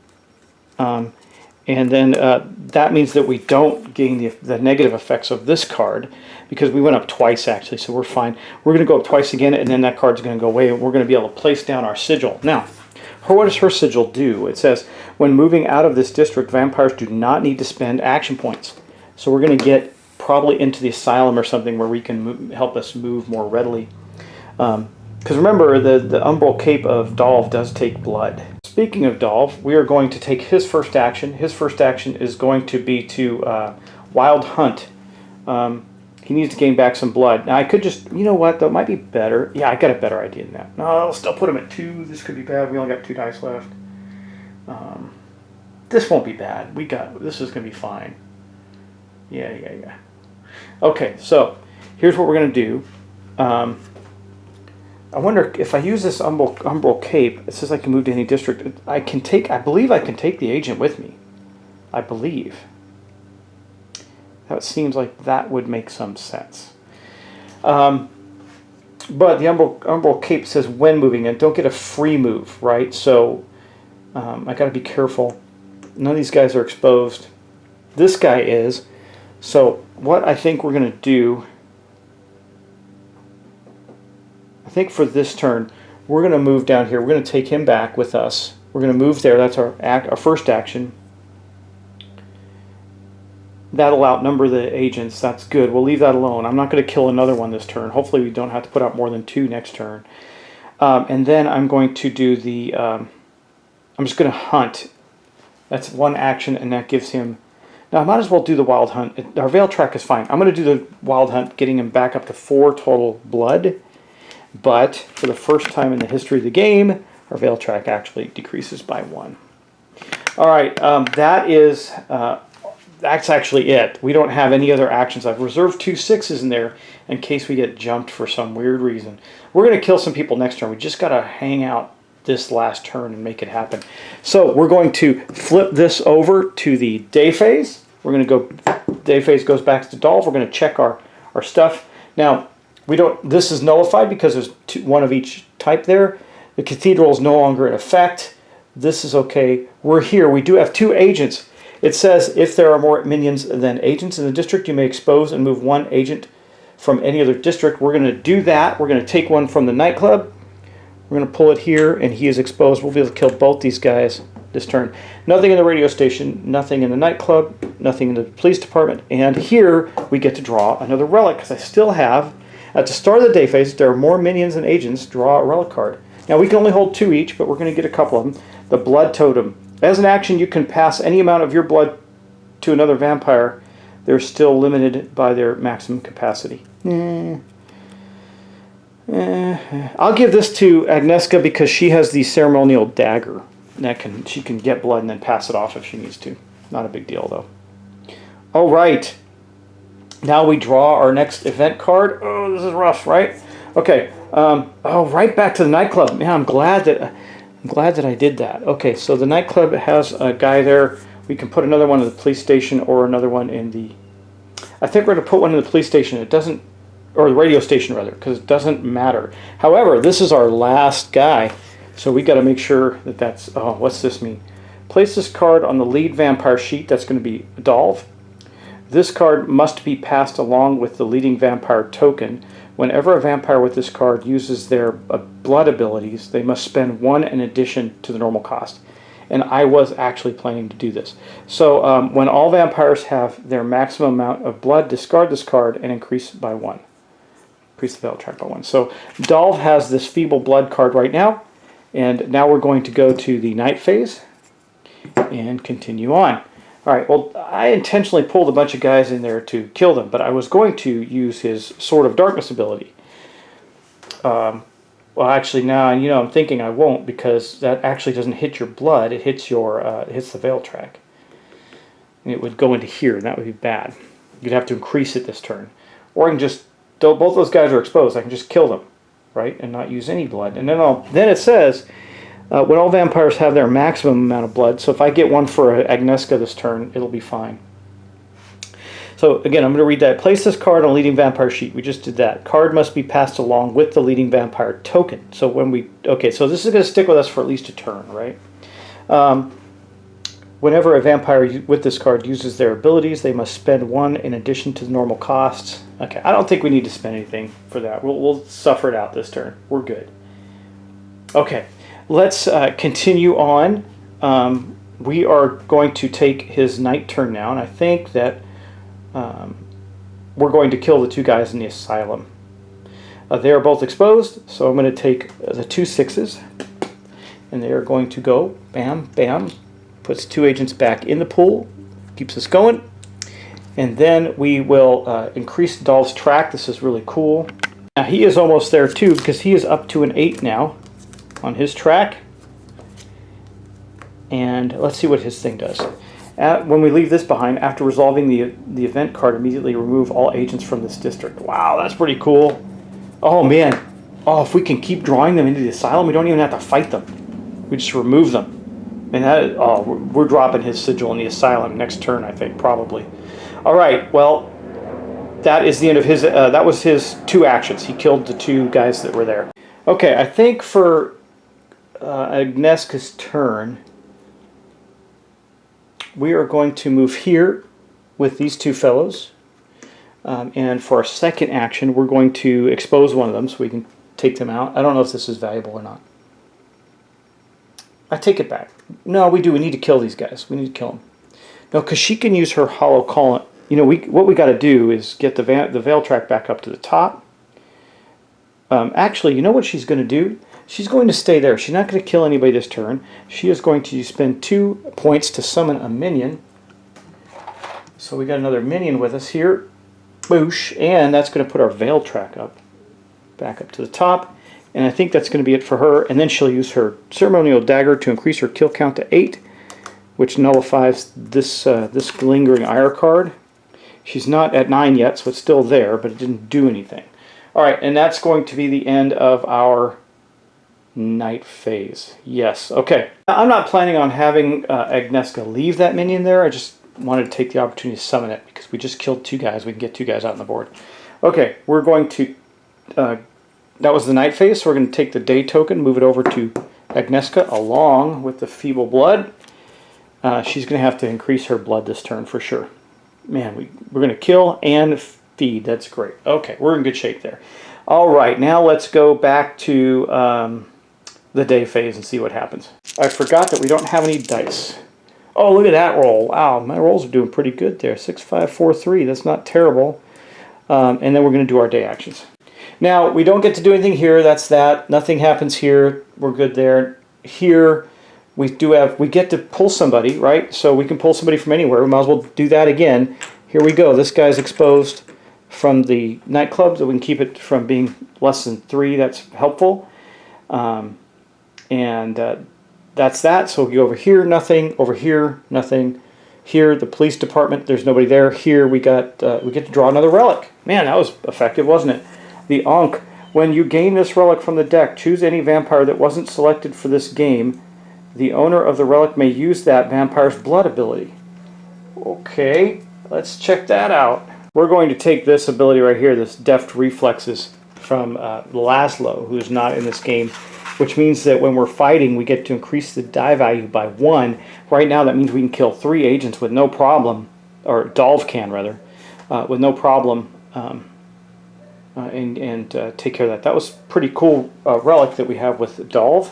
[SPEAKER 1] And then that means that we don't gain the negative effects of this card, because we went up twice actually, so we're fine. We're going to go up twice again, and then that card's going to go away, and we're going to be able to place down our sigil. Now, what does her sigil do? It says, when moving out of this district, vampires do not need to spend action points. So we're going to get probably into the asylum or something where we can help us move more readily. Because remember, the umbral cape of Dolph does take blood. Speaking of Dolph, we are going to take his first action. His first action is going to be to Wild Hunt. He needs to gain back some blood. Now I could just, you know what, that might be better. Yeah, I got a better idea than that. No, I'll still put him at 2. This could be bad. We only got 2 dice left. This won't be bad. This is going to be fine. Yeah. Okay, so here's what we're going to do. I wonder if I use this umbral cape. It says I can move to any district. I believe I can take the agent with me. I believe. That seems like that would make some sense. But the umbral cape says when moving, and don't get a free move, right? So I got to be careful. None of these guys are exposed. This guy is. So what I think we're going to do, I think for this turn, we're going to move down here. We're going to take him back with us. We're going to move there. That's our first action. That'll outnumber the agents. That's good. We'll leave that alone. I'm not going to kill another one this turn. Hopefully we don't have to put out more than 2 next turn. And then I'm going to do the... I'm just going to hunt. That's 1 action, and that gives him... Now, I might as well do the Wild Hunt. Our Veil track is fine. I'm going to do the Wild Hunt, getting him back up to 4 total blood. But for the first time in the history of the game, our Veil track actually decreases by 1. All right, that's actually it. We don't have any other actions. I've reserved 2 6s in there in case we get jumped for some weird reason. We're going to kill some people next turn. We just got to hang out this last turn and make it happen. So we're going to flip this over to the day phase. We're going to go, day phase goes back to Dolph. We're going to check our stuff. Now, this is nullified because there's 1 of each type there. The Cathedral is no longer in effect. This is okay. We're here. We do have 2 agents. It says if there are more minions than agents in the district, you may expose and move 1 agent from any other district. We're going to do that. We're going to take one from the nightclub. We're going to pull it here, and he is exposed. We'll be able to kill both these guys this turn. Nothing in the radio station, nothing in the nightclub, nothing in the police department. And here we get to draw another relic, because I still have, at the start of the day phase, there are more minions than agents. Draw a relic card. Now we can only hold 2 each, but we're going to get a couple of them. The Blood Totem. As an action, you can pass any amount of your blood to another vampire. They're still limited by their maximum capacity. I'll give this to Agnieszka because she has the Ceremonial Dagger. She can get blood and then pass it off if she needs to. Not a big deal, though. All right. Now we draw our next event card. Oh, this is rough, right? Okay. Right back to the nightclub. Man, I'm glad that I did that. Okay, so the nightclub has a guy there. We can put another one in the police station or another one in the... I think we're going to put one in the police station. It doesn't or the radio station rather, because it doesn't matter. However, this is our last guy, so we got to make sure that that's, oh, what's this mean? Place this card on the lead vampire sheet. That's going to be Dolph. This card must be passed along with the leading vampire token. Whenever a vampire with this card uses their blood abilities, they must spend 1 in addition to the normal cost. And I was actually planning to do this. So when all vampires have their maximum amount of blood, discard this card and increase by 1. Increase the veil track by 1. So Dolph has this feeble blood card right now. And now we're going to go to the night phase and continue on. All right, well, I intentionally pulled a bunch of guys in there to kill them, but I was going to use his Sword of Darkness ability. Well, actually, now I'm thinking I won't, because that actually doesn't hit your blood. It hits your it hits the veil track, and it would go into here, and that would be bad. You'd have to increase it this turn, or I can just, though both those guys are exposed, I can just kill them, right, and not use any blood. And then it says, when all vampires have their maximum amount of blood, so if I get one for Agnieszka this turn, it'll be fine. So again, I'm going to read that. Place this card on a leading vampire sheet. We just did that. Card must be passed along with the leading vampire token. So when we, okay, so this is going to stick with us for at least a turn, right? Whenever a vampire with this card uses their abilities, they must spend 1 in addition to the normal costs. Okay, I don't think we need to spend anything for that. We'll suffer it out this turn. We're good. Okay. Let's continue on. We are going to take his night turn now, and I think that we're going to kill the 2 guys in the asylum. They are both exposed, so I'm going to take the 2 6s, and they are going to go bam, bam, puts 2 agents back in the pool, keeps us going, and then we will increase Dolph's track. This is really cool. Now he is almost there too, because he is up to an 8 now on his track, and let's see what his thing does. When we leave this behind, after resolving the event card, immediately remove all agents from this district. Wow, that's pretty cool. Oh man, oh, if we can keep drawing them into the asylum, we don't even have to fight them. We just remove them. And that, oh, we're dropping his sigil in the asylum next turn, I think, probably. All right, well, that is the end of his. That was his 2 actions. He killed the 2 guys that were there. Okay, I think for Agnieszka's turn, we are going to move here with these 2 fellows, and for our second action we're going to expose one of them so we can take them out. I don't know if this is valuable or not. I take it back. No, we do. We need to kill these guys. We need to kill them. No, because she can use her hollow column. You know, what we got to do is get the veil track back up to the top. Actually, you know what she's going to do? She's going to stay there. She's not going to kill anybody this turn. She is going to spend 2 points to summon a minion. So we got another minion with us here. Boosh. And that's going to put our veil track up. Back up to the top. And I think that's going to be it for her. And then she'll use her Ceremonial Dagger to increase her kill count to 8, which nullifies this lingering ire card. She's not at 9 yet, so it's still there, but it didn't do anything. Alright, and that's going to be the end of our night phase. Yes, okay. I'm not planning on having Agnieszka leave that minion there. I just wanted to take the opportunity to summon it because we just killed 2 guys. We can get 2 guys out on the board. Okay, we're going to... that was the night phase, so we're going to take the day token, move it over to Agnieszka along with the feeble blood. She's going to have to increase her blood this turn for sure. Man, we're going to kill and feed. That's great. Okay, we're in good shape there. All right, now let's go back to the day phase and see what happens. I forgot that we don't have any dice. Oh, look at that roll. Wow, my rolls are doing pretty good there. 6, 5, 4, 3. That's not terrible. And then we're going to do our day actions. Now, we don't get to do anything here. That's that. Nothing happens here. We're good there. Here, we get to pull somebody, right? So we can pull somebody from anywhere. We might as well do that again. Here we go. This guy's exposed from the nightclub, so we can keep it from being less than 3. That's helpful. That's that. So we go over here, nothing. Over here, nothing. Here, the police department, there's nobody there. Here, we get to draw another relic. Man, that was effective, wasn't it? The Ankh. When you gain this relic from the deck, choose any vampire that wasn't selected for this game. The owner of the relic may use that vampire's blood ability. Okay, let's check that out. We're going to take this ability right here, this Deft Reflexes, from Laszlo, who is not in this game, which means that when we're fighting, we get to increase the die value by 1. Right now, that means we can kill 3 agents with no problem, or Dolph can, rather, with no problem, and take care of that. That was pretty cool relic that we have with Dolph,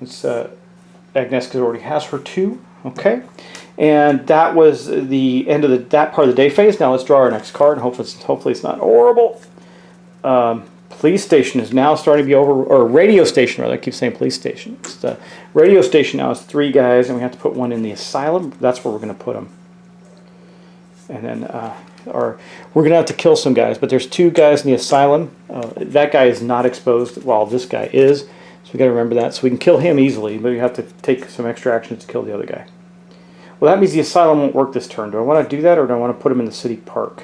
[SPEAKER 1] since Agnieszka already has her 2. Okay, and that was the end of that part of the day phase. Now let's draw our next card, and hopefully it's not horrible. Police station is now starting to be over, or radio station rather. I keep saying police station. It's the radio station now is 3 guys, and we have to put 1 in the asylum. That's where we're going to put them. And then, we're going to have to kill some guys, but there's 2 guys in the asylum. That guy is not exposed, while this guy is. So we got to remember that. So we can kill him easily, but we have to take some extra actions to kill the other guy. Well, that means the asylum won't work this turn. Do I want to do that, or do I want to put him in the city park?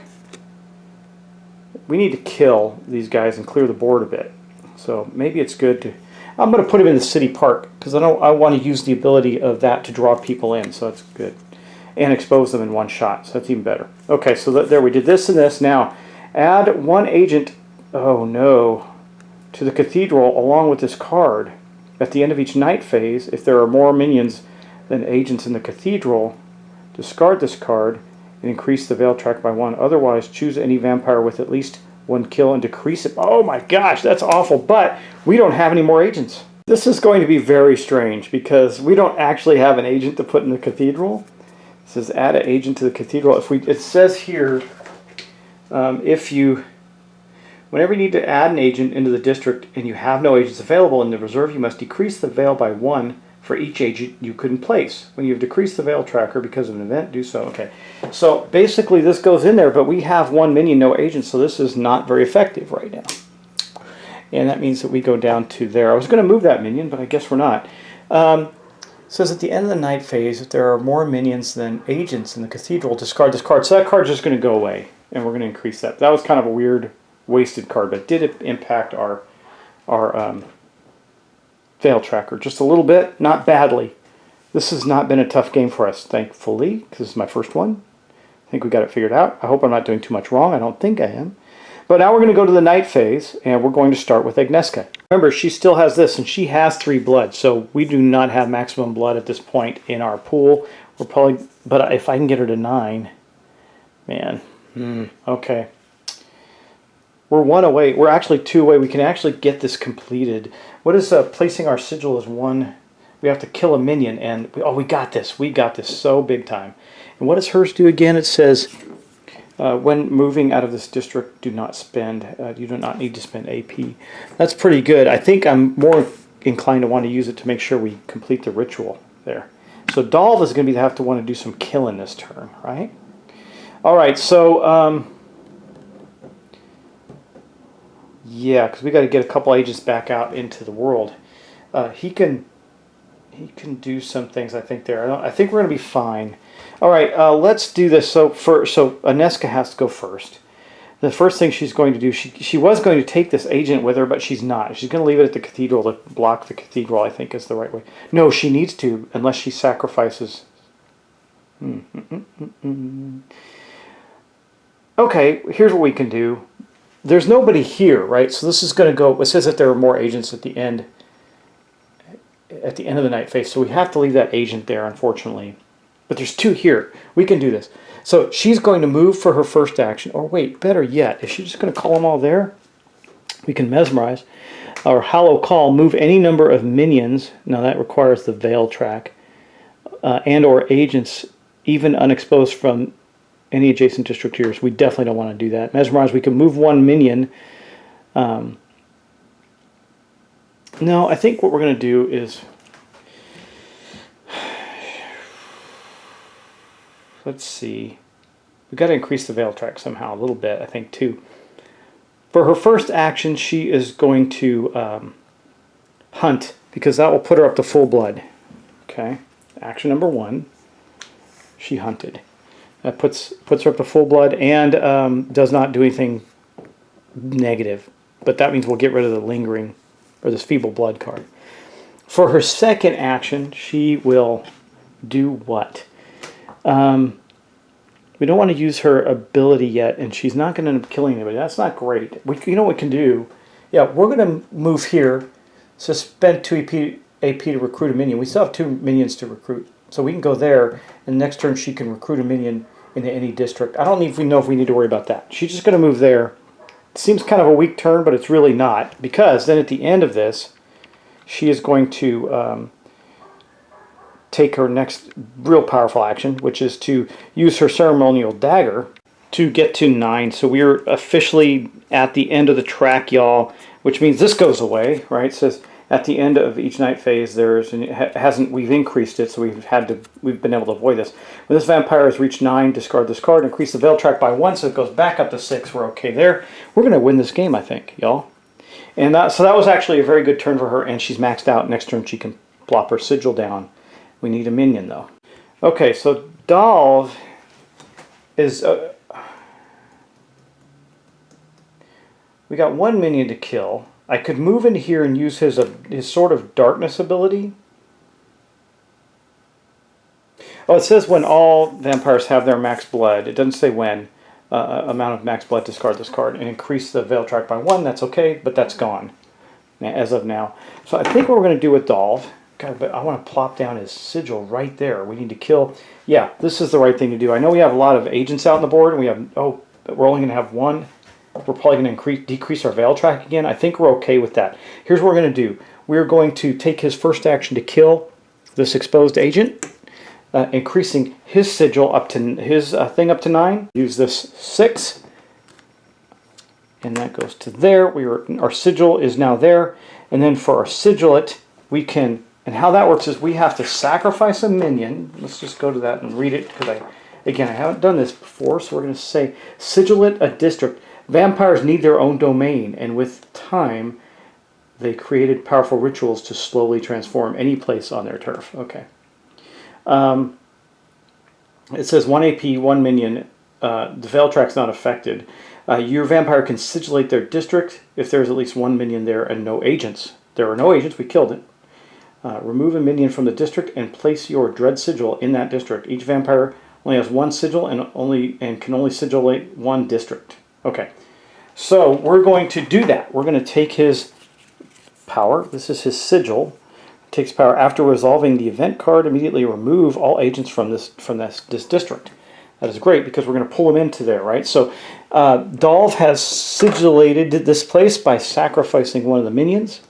[SPEAKER 1] We need to kill these guys and clear the board a bit. So maybe it's good to... I'm going to put him in the city park, because I want to use the ability of that to draw people in, so that's good. And expose them in 1 shot, so that's even better. Okay, so there we did this and this. Now, add 1 agent, oh no, to the Cathedral along with this card. At the end of each night phase, if there are more minions than agents in the Cathedral, discard this card and increase the veil track by 1. Otherwise, choose any vampire with at least 1 kill and decrease it. Oh my gosh, that's awful, but we don't have any more agents. This is going to be very strange because we don't actually have an agent to put in the Cathedral. It says add an agent to the Cathedral. It says here, whenever you need to add an agent into the district and you have no agents available in the reserve, you must decrease the veil by 1 for each agent you couldn't place. When you've decreased the veil tracker because of an event, do so. Okay, so basically this goes in there, but we have 1 minion, no agent, so this is not very effective right now. And that means that we go down to there. I was going to move that minion, but I guess we're not. It says at the end of the night phase, if there are more minions than agents in the Cathedral, discard this card. So that card's just going to go away, and we're going to increase that. That was kind of a weird, wasted card, but did it impact our veil tracker just a little bit, not badly. This has not been a tough game for us, thankfully, because this is my first one. I think we got it figured out. I hope I'm not doing too much wrong. I don't think I am. But now we're going to go to the night phase, and we're going to start with Agnieszka. Remember, she still has this, and she has 3 blood, so we do not have maximum blood at this point in our pool. We're probably, but if I can get her to 9, man, okay. We're 1 away. We're actually 2 away. We can actually get this completed. What is placing our sigil as 1? We have to kill a minion, and we got this. We got this so big time. And what does hers do again? It says, when moving out of this district, do not spend. You do not need to spend AP. That's pretty good. I think I'm more inclined to want to use it to make sure we complete the ritual there. So Dolph is going to have to want to do some killing this turn, right? All right, so... yeah, because we got to get a couple agents back out into the world. He can do some things, I think, there. I think we're going to be fine. All right, let's do this. So Agnieszka has to go first. The first thing she's going to do, she was going to take this agent with her, but she's not. She's going to leave it at the Cathedral to block the Cathedral, I think, is the right way. No, she needs to, unless she sacrifices. Okay, here's what we can do. There's nobody here, right? So this is going to go... It says that there are more agents at the end of the night phase, so we have to leave that agent there, unfortunately. But there's 2 here. We can do this. So she's going to move for her first action. Or wait, better yet, is she just going to call them all there? We can mesmerize. Or hallow call, move any number of minions. Now that requires the veil track. And or agents, even unexposed from any adjacent district here. We definitely don't want to do that. Mesmerize, we can move 1 minion. No, I think what we're going to do is... Let's see. We've got to increase the veil track somehow, a little bit, I think, too. For her first action, she is going to hunt, because that will put her up to full blood. Okay? Action number 1. She hunted. That puts her up to full blood and does not do anything negative. But that means we'll get rid of the lingering, or this feeble blood card. For her second action, she will do what? We don't want to use her ability yet, and she's not going to end up killing anybody. That's not great. You know what we can do? Yeah, we're going to move here. So spend 2 AP to recruit a minion. We still have 2 minions to recruit. So we can go there, and next turn she can recruit a minion into any district. I don't even know if we need to worry about that. She's just going to move there. It seems kind of a weak turn, but it's really not. Because then at the end of this, she is going to take her next real powerful action, which is to use her Ceremonial Dagger to get to 9. So we're officially at the end of the track, y'all, which means this goes away, right? It says at the end of each night phase, we've increased it, so we've been able to avoid this. When this vampire has reached 9, discard this card, increase the veil track by 1, so it goes back up to 6. We're okay there. We're going to win this game, I think, y'all. And so that was actually a very good turn for her, and she's maxed out. Next turn, she can plop her sigil down. We need a minion, though. Okay, so Dolv is... we got 1 minion to kill. I could move into here and use his Sword of Darkness ability. Oh, it says when all vampires have their max blood. It doesn't say when. Amount of max blood, discard this card. And increase the veil track by 1. That's okay, but that's gone as of now. So I think what we're going to do with Dolv... God, but I want to plop down his sigil right there. We need to kill... Yeah, this is the right thing to do. I know we have a lot of agents out on the board, and we have... Oh, but we're only going to have 1. We're probably going to decrease our veil track again. I think we're okay with that. Here's what we're going to do. We're going to take his first action to kill this exposed agent, increasing his sigil up to... his thing up to 9. Use this 6. And that goes to there. Our sigil is now there. And then for our sigillet, we can... And how that works is we have to sacrifice a minion. Let's just go to that and read it, because I haven't done this before, so we're going to say, sigillet a district. Vampires need their own domain, and with time, they created powerful rituals to slowly transform any place on their turf. Okay. It says 1 AP, 1 minion. The veil track's not affected. Your vampire can sigillate their district if there's at least 1 minion there and no agents. There are no agents. We killed it. Remove a minion from the district and place your dread sigil in that district. Each vampire only has 1 sigil and can only sigillate 1 district. Okay, so we're going to do that. We're going to take his power. This is his sigil. It takes power after resolving the event card. Immediately remove all agents from this district. That is great because we're going to pull him into there, right? So Dolv has sigillated this place by sacrificing 1 of the minions.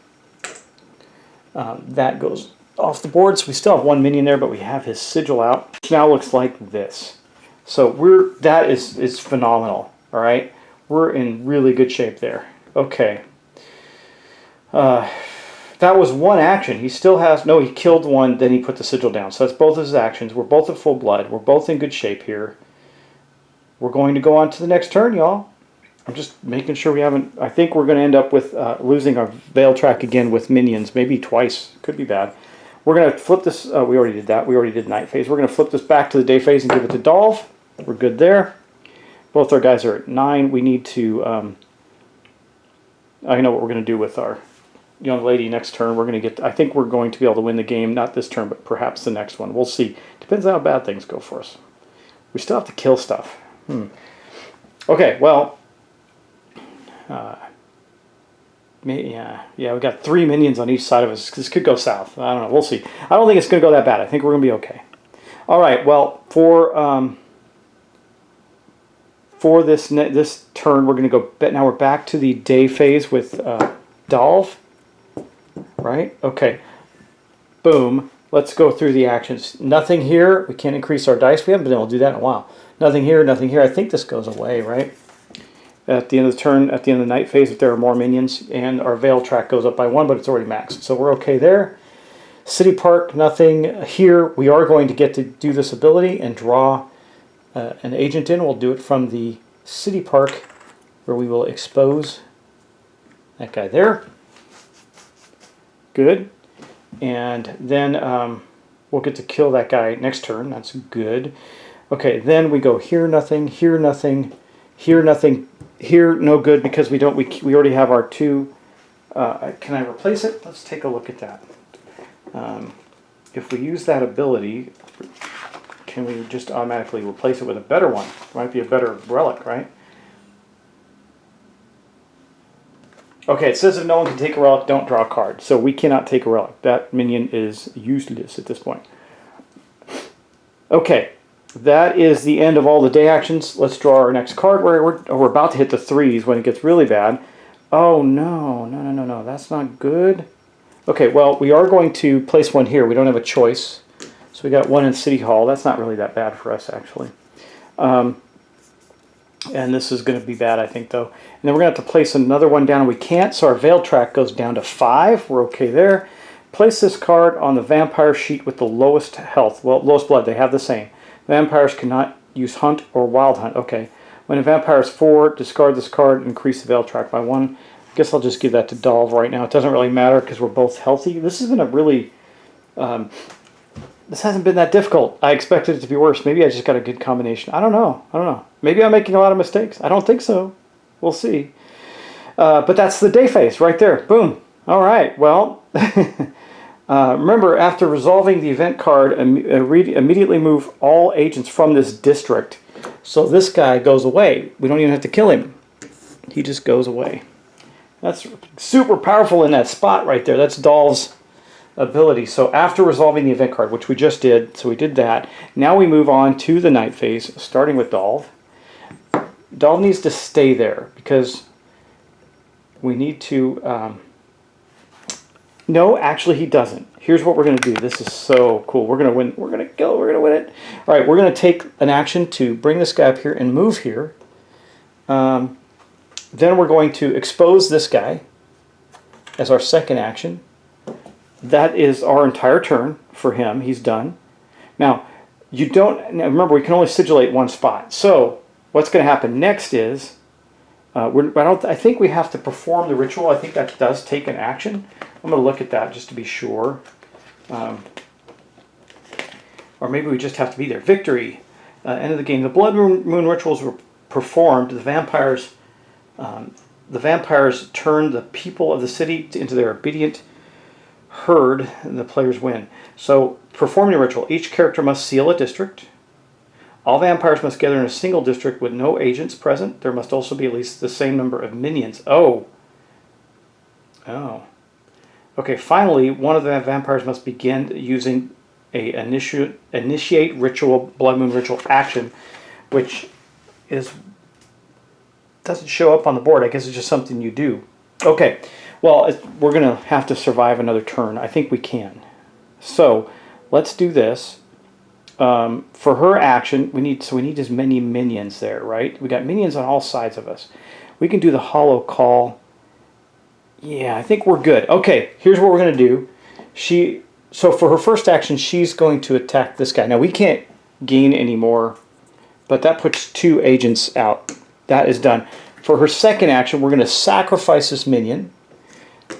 [SPEAKER 1] That goes off the board, so we still have 1 minion there, but we have his sigil out. Which now looks like this. So that is phenomenal. All right, we're in really good shape there. Okay, that was 1 action. He still has he killed 1, then he put the sigil down. So that's both of his actions. We're both at full blood. We're both in good shape here. We're going to go on to the next turn, y'all. I'm just making sure we haven't... I think we're going to end up with losing our veil track again with minions. Maybe twice. Could be bad. We're going to flip this... we already did that. We already did night phase. We're going to flip this back to the day phase and give it to Dolv. We're good there. Both our guys are at 9. We need to... I know what we're going to do with our young lady next turn. We're going to get... I think we're going to be able to win the game. Not this turn, but perhaps the next one. We'll see. Depends on how bad things go for us. We still have to kill stuff. Okay, well... yeah, we got 3 minions on each side of us. This could go south. I don't know. We'll see. I don't think it's going to go that bad. I think we're going to be okay. All right. Well, for this turn, we're going to go. Now we're back to the day phase with Dolv. Right. Okay. Boom. Let's go through the actions. Nothing here. We can't increase our dice. We haven't been able to do that in a while. Nothing here. Nothing here. I think this goes away. Right. At the end of the turn, at the end of the night phase, if there are more minions, and our veil track goes up by 1, but it's already maxed. So we're okay there. City Park, nothing here. We are going to get to do this ability and draw an agent in. We'll do it from the City Park, where we will expose that guy there. Good. And then we'll get to kill that guy next turn. That's good. Okay, then we go here, nothing, here, nothing, here, nothing. Here, no good because we already have our 2. Can I replace it? Let's take a look at that. If we use that ability, can we just automatically replace it with a better one? It might be a better relic, right? Okay, it says if no one can take a relic, don't draw a card. So we cannot take a relic. That minion is useless at this point. Okay, that is the end of all the day actions. Let's draw our next card. We're about to hit the 3s when it gets really bad. Oh, no. That's not good. Okay, well, we are going to place one here. We don't have a choice. So we got one in City Hall. That's not really that bad for us, actually. And this is going to be bad, I think, though. And then we're going to have to place another one down. We can't, so our Veil track goes down to 5. We're okay there. Place this card on the vampire sheet with the lowest health. Well, lowest blood. They have the same. Vampires cannot use Hunt or Wild Hunt. Okay. When a vampire is 4, discard this card and increase the Veil track by 1. I guess I'll just give that to Dolv right now. It doesn't really matter because we're both healthy. This has been a really... this hasn't been that difficult. I expected it to be worse. Maybe I just got a good combination. I don't know. Maybe I'm making a lot of mistakes. I don't think so. We'll see. But that's the day phase right there. Boom. All right. Well, remember, after resolving the event card, immediately move all agents from this district. So this guy goes away. We don't even have to kill him. He just goes away. That's super powerful in that spot right there. That's Dolv's ability. So after resolving the event card, which we just did, so we did that, now we move on to the night phase, starting with Dolv. Dolv needs to stay there because we need to... no, actually he doesn't. Here's what we're going to do. This is so cool. We're going to win. We're going to kill. We're going to win it. All right, we're going to take an action to bring this guy up here and move here. Then we're going to expose this guy as our second action. That is our entire turn for him. He's done. Now, remember, we can only sigillate one spot. So what's going to happen next is, I think we have to perform the ritual. I think that does take an action. I'm going to look at that just to be sure. Or maybe we just have to be there. Victory. End of the game. The Blood Moon rituals were performed. The vampires turn the people of the city into their obedient herd, and the players win. So, performing a ritual. Each character must seal a district. All vampires must gather in a single district with no agents present. There must also be at least the same number of minions. Oh. Okay, finally, one of the vampires must begin using a initiate ritual, Blood Moon ritual action, which doesn't show up on the board. I guess it's just something you do. Okay, well, we're going to have to survive another turn. I think we can. So, let's do this. For her action, we need as many minions there, right? We got minions on all sides of us. We can do the hollow call. Yeah, I think we're good. Okay, here's what we're going to do. So for her first action, she's going to attack this guy. Now, we can't gain any more, but that puts 2 agents out. That is done. For her second action, we're going to sacrifice this minion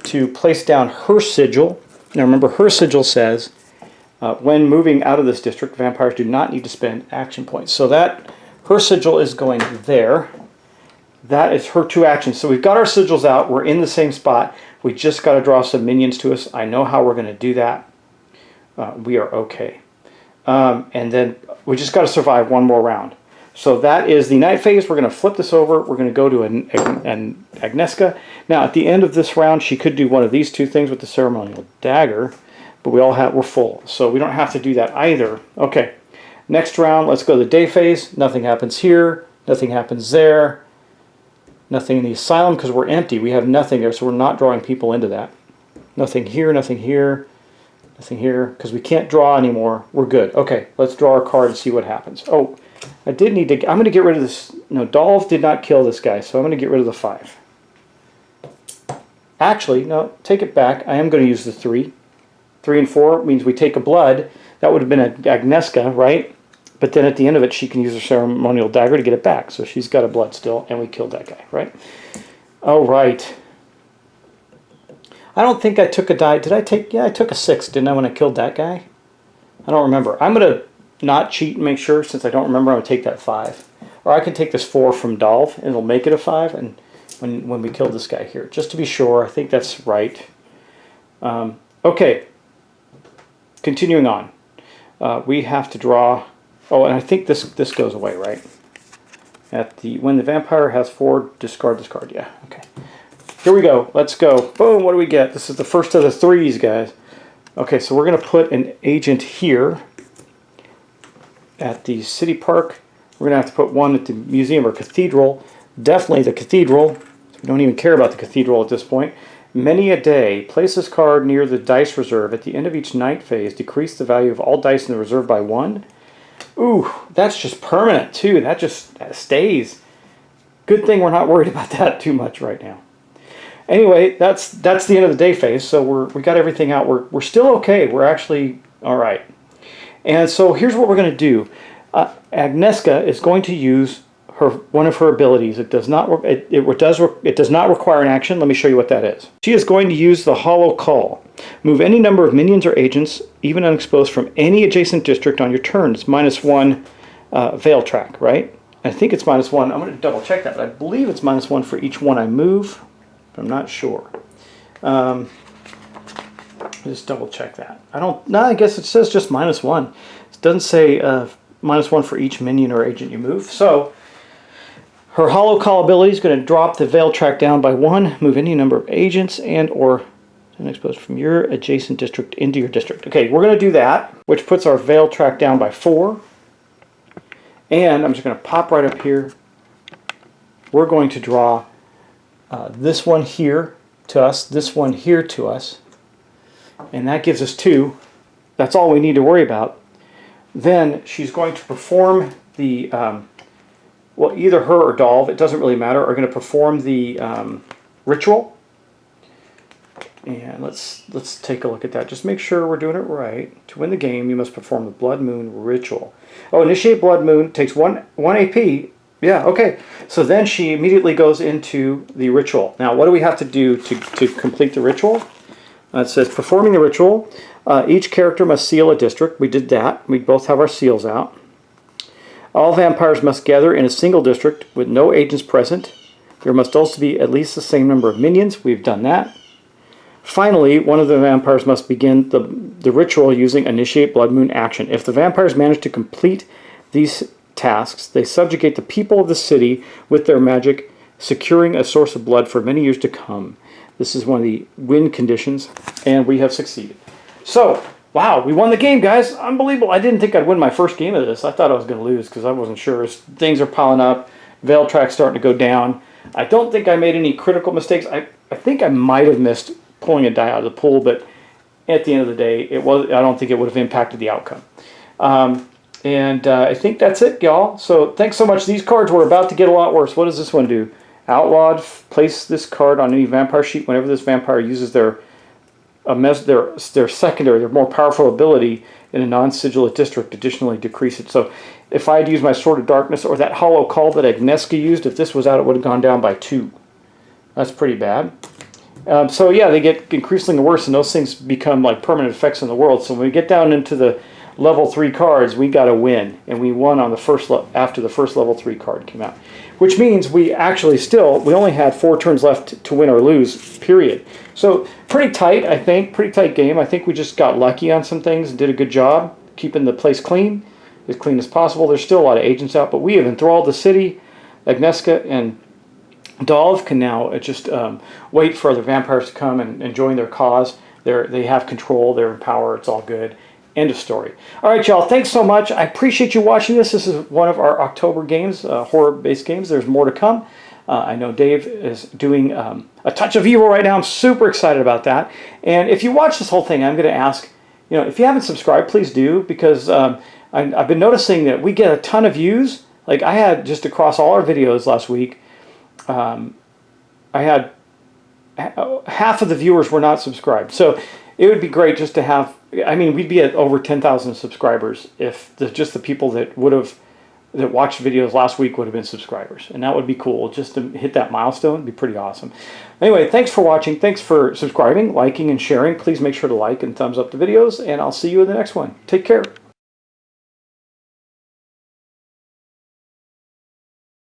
[SPEAKER 1] to place down her sigil. Now, remember, her sigil says, when moving out of this district, vampires do not need to spend action points. So that her sigil is going there. That is her 2 actions. So we've got our sigils out. We're in the same spot. We just got to draw some minions to us. I know how we're going to do that. We are okay. And then we just got to survive one more round. So that is the night phase. We're going to flip this over. We're going to go to an Agnieszka. Now, at the end of this round, she could do one of these 2 things with the Ceremonial Dagger. But we're full. So we don't have to do that either. Okay. Next round, let's go to the day phase. Nothing happens here. Nothing happens there. Nothing in the asylum because we're empty. We have nothing there, so we're not drawing people into that. Nothing here, nothing here, nothing here, because we can't draw anymore. We're good. Okay, let's draw our card and see what happens. Oh, I did need to... I'm going to get rid of this... No, Dolv did not kill this guy, so I'm going to get rid of the 5. Actually, no, take it back. I am going to use the 3. 3 and 4 means we take a blood. That would have been an Agnieszka, right? But then at the end of it, she can use her Ceremonial Dagger to get it back. So she's got a blood still, and we killed that guy, right? All right. I don't think I took a die. Did I take... Yeah, I took a 6, didn't I, when I killed that guy? I don't remember. I'm going to not cheat and make sure, since I don't remember, I'm going to take that 5. Or I can take this 4 from Dolv, and it'll make it a 5, and when we kill this guy here. Just to be sure, I think that's right. Okay. Continuing on. We have to draw Oh, and I think this goes away, right? When the vampire has 4, discard. Yeah, okay. Here we go. Let's go. Boom, what do we get? This is the first of the 3s, guys. Okay, so we're going to put an agent here at the city park. We're going to have to put one at the museum or cathedral. Definitely the cathedral. We don't even care about the cathedral at this point. Many a day. Place this card near the dice reserve. At the end of each night phase, decrease the value of all dice in the reserve by 1. Ooh, that's just permanent too. That just stays. Good thing we're not worried about that too much right now. Anyway, that's the end of the day phase. So we got everything out. We're still okay. We're actually all right. And so here's what we're going to do. Agnieszka is going to use one of her abilities. It does not require an action. Let me show you what that is. She is going to use the Hollow Call. Move any number of minions or agents, even unexposed, from any adjacent district on your turn. It's -1 veil track, right? I think it's -1. I'm going to double check that, but I believe it's -1 for each one I move. But I'm not sure. Just double check that. I guess it says just -1. It doesn't say -1 for each minion or agent you move. So her Hollow Call ability is going to drop the veil track down by 1, move any number of agents and or unexposed from your adjacent district into your district. Okay, we're going to do that, which puts our veil track down by 4. And I'm just going to pop right up here. We're going to draw this one here to us, this one here to us. And that gives us 2. That's all we need to worry about. Then she's going to perform the, well, either her or Dolv, it doesn't really matter, are going to perform the ritual. And let's take a look at that. Just make sure we're doing it right. To win the game, you must perform the Blood Moon ritual. Oh, initiate Blood Moon, takes 1 AP. Yeah, okay. So then she immediately goes into the ritual. Now, what do we have to do to complete the ritual? It says, performing the ritual, each character must seal a district. We did that. We both have our seals out. All vampires must gather in a single district with no agents present. There must also be at least the same number of minions. We've done that. Finally, one of the vampires must begin the ritual using Initiate Blood Moon action. If the vampires manage to complete these tasks, they subjugate the people of the city with their magic, securing a source of blood for many years to come. This is one of the win conditions, and we have succeeded. So, wow, we won the game, guys. Unbelievable. I didn't think I'd win my first game of this. I thought I was going to lose because I wasn't sure. Things are piling up. Veil track's starting to go down. I don't think I made any critical mistakes. I think I might have missed pulling a die out of the pool, but at the end of the day, I don't think it would have impacted the outcome. I think that's it, y'all. So thanks so much. These cards were about to get a lot worse. What does this one do? Outlawed. Place this card on any vampire sheet whenever this vampire uses their secondary, their more powerful ability in a non-sigillate district. Additionally, decrease it. So if I had used my Sword of Darkness or that Hollow Call that Agnieszka used, if this was out, it would have gone down by 2. That's pretty bad. So yeah, they get increasingly worse, and those things become like permanent effects in the world. So when we get down into the level 3 cards, we got to win, and we won on the first after the first level 3 card came out, which means we actually we only had 4 turns left to win or lose. Period. So pretty tight, I think. Pretty tight game. I think we just got lucky on some things and did a good job keeping the place clean as possible. There's still a lot of agents out, but we have enthralled the city. Agnieszka and Dolv can now just wait for other vampires to come and join their cause. They have control. They're in power. It's all good. End of story. All right, y'all. Thanks so much. I appreciate you watching this. This is one of our October games, horror-based games. There's more to come. I know Dave is doing A Touch of Evil right now. I'm super excited about that. And if you watch this whole thing, I'm going to ask, if you haven't subscribed, please do, because I've been noticing that we get a ton of views. Like I had just across all our videos last week, I had half of the viewers were not subscribed. So it would be great just to have, we'd be at over 10,000 subscribers if just the people that watched videos last week would have been subscribers. And that would be cool. Just to hit that milestone would be pretty awesome. Anyway, thanks for watching. Thanks for subscribing, liking, and sharing. Please make sure to like and thumbs up the videos, and I'll see you in the next one. Take care.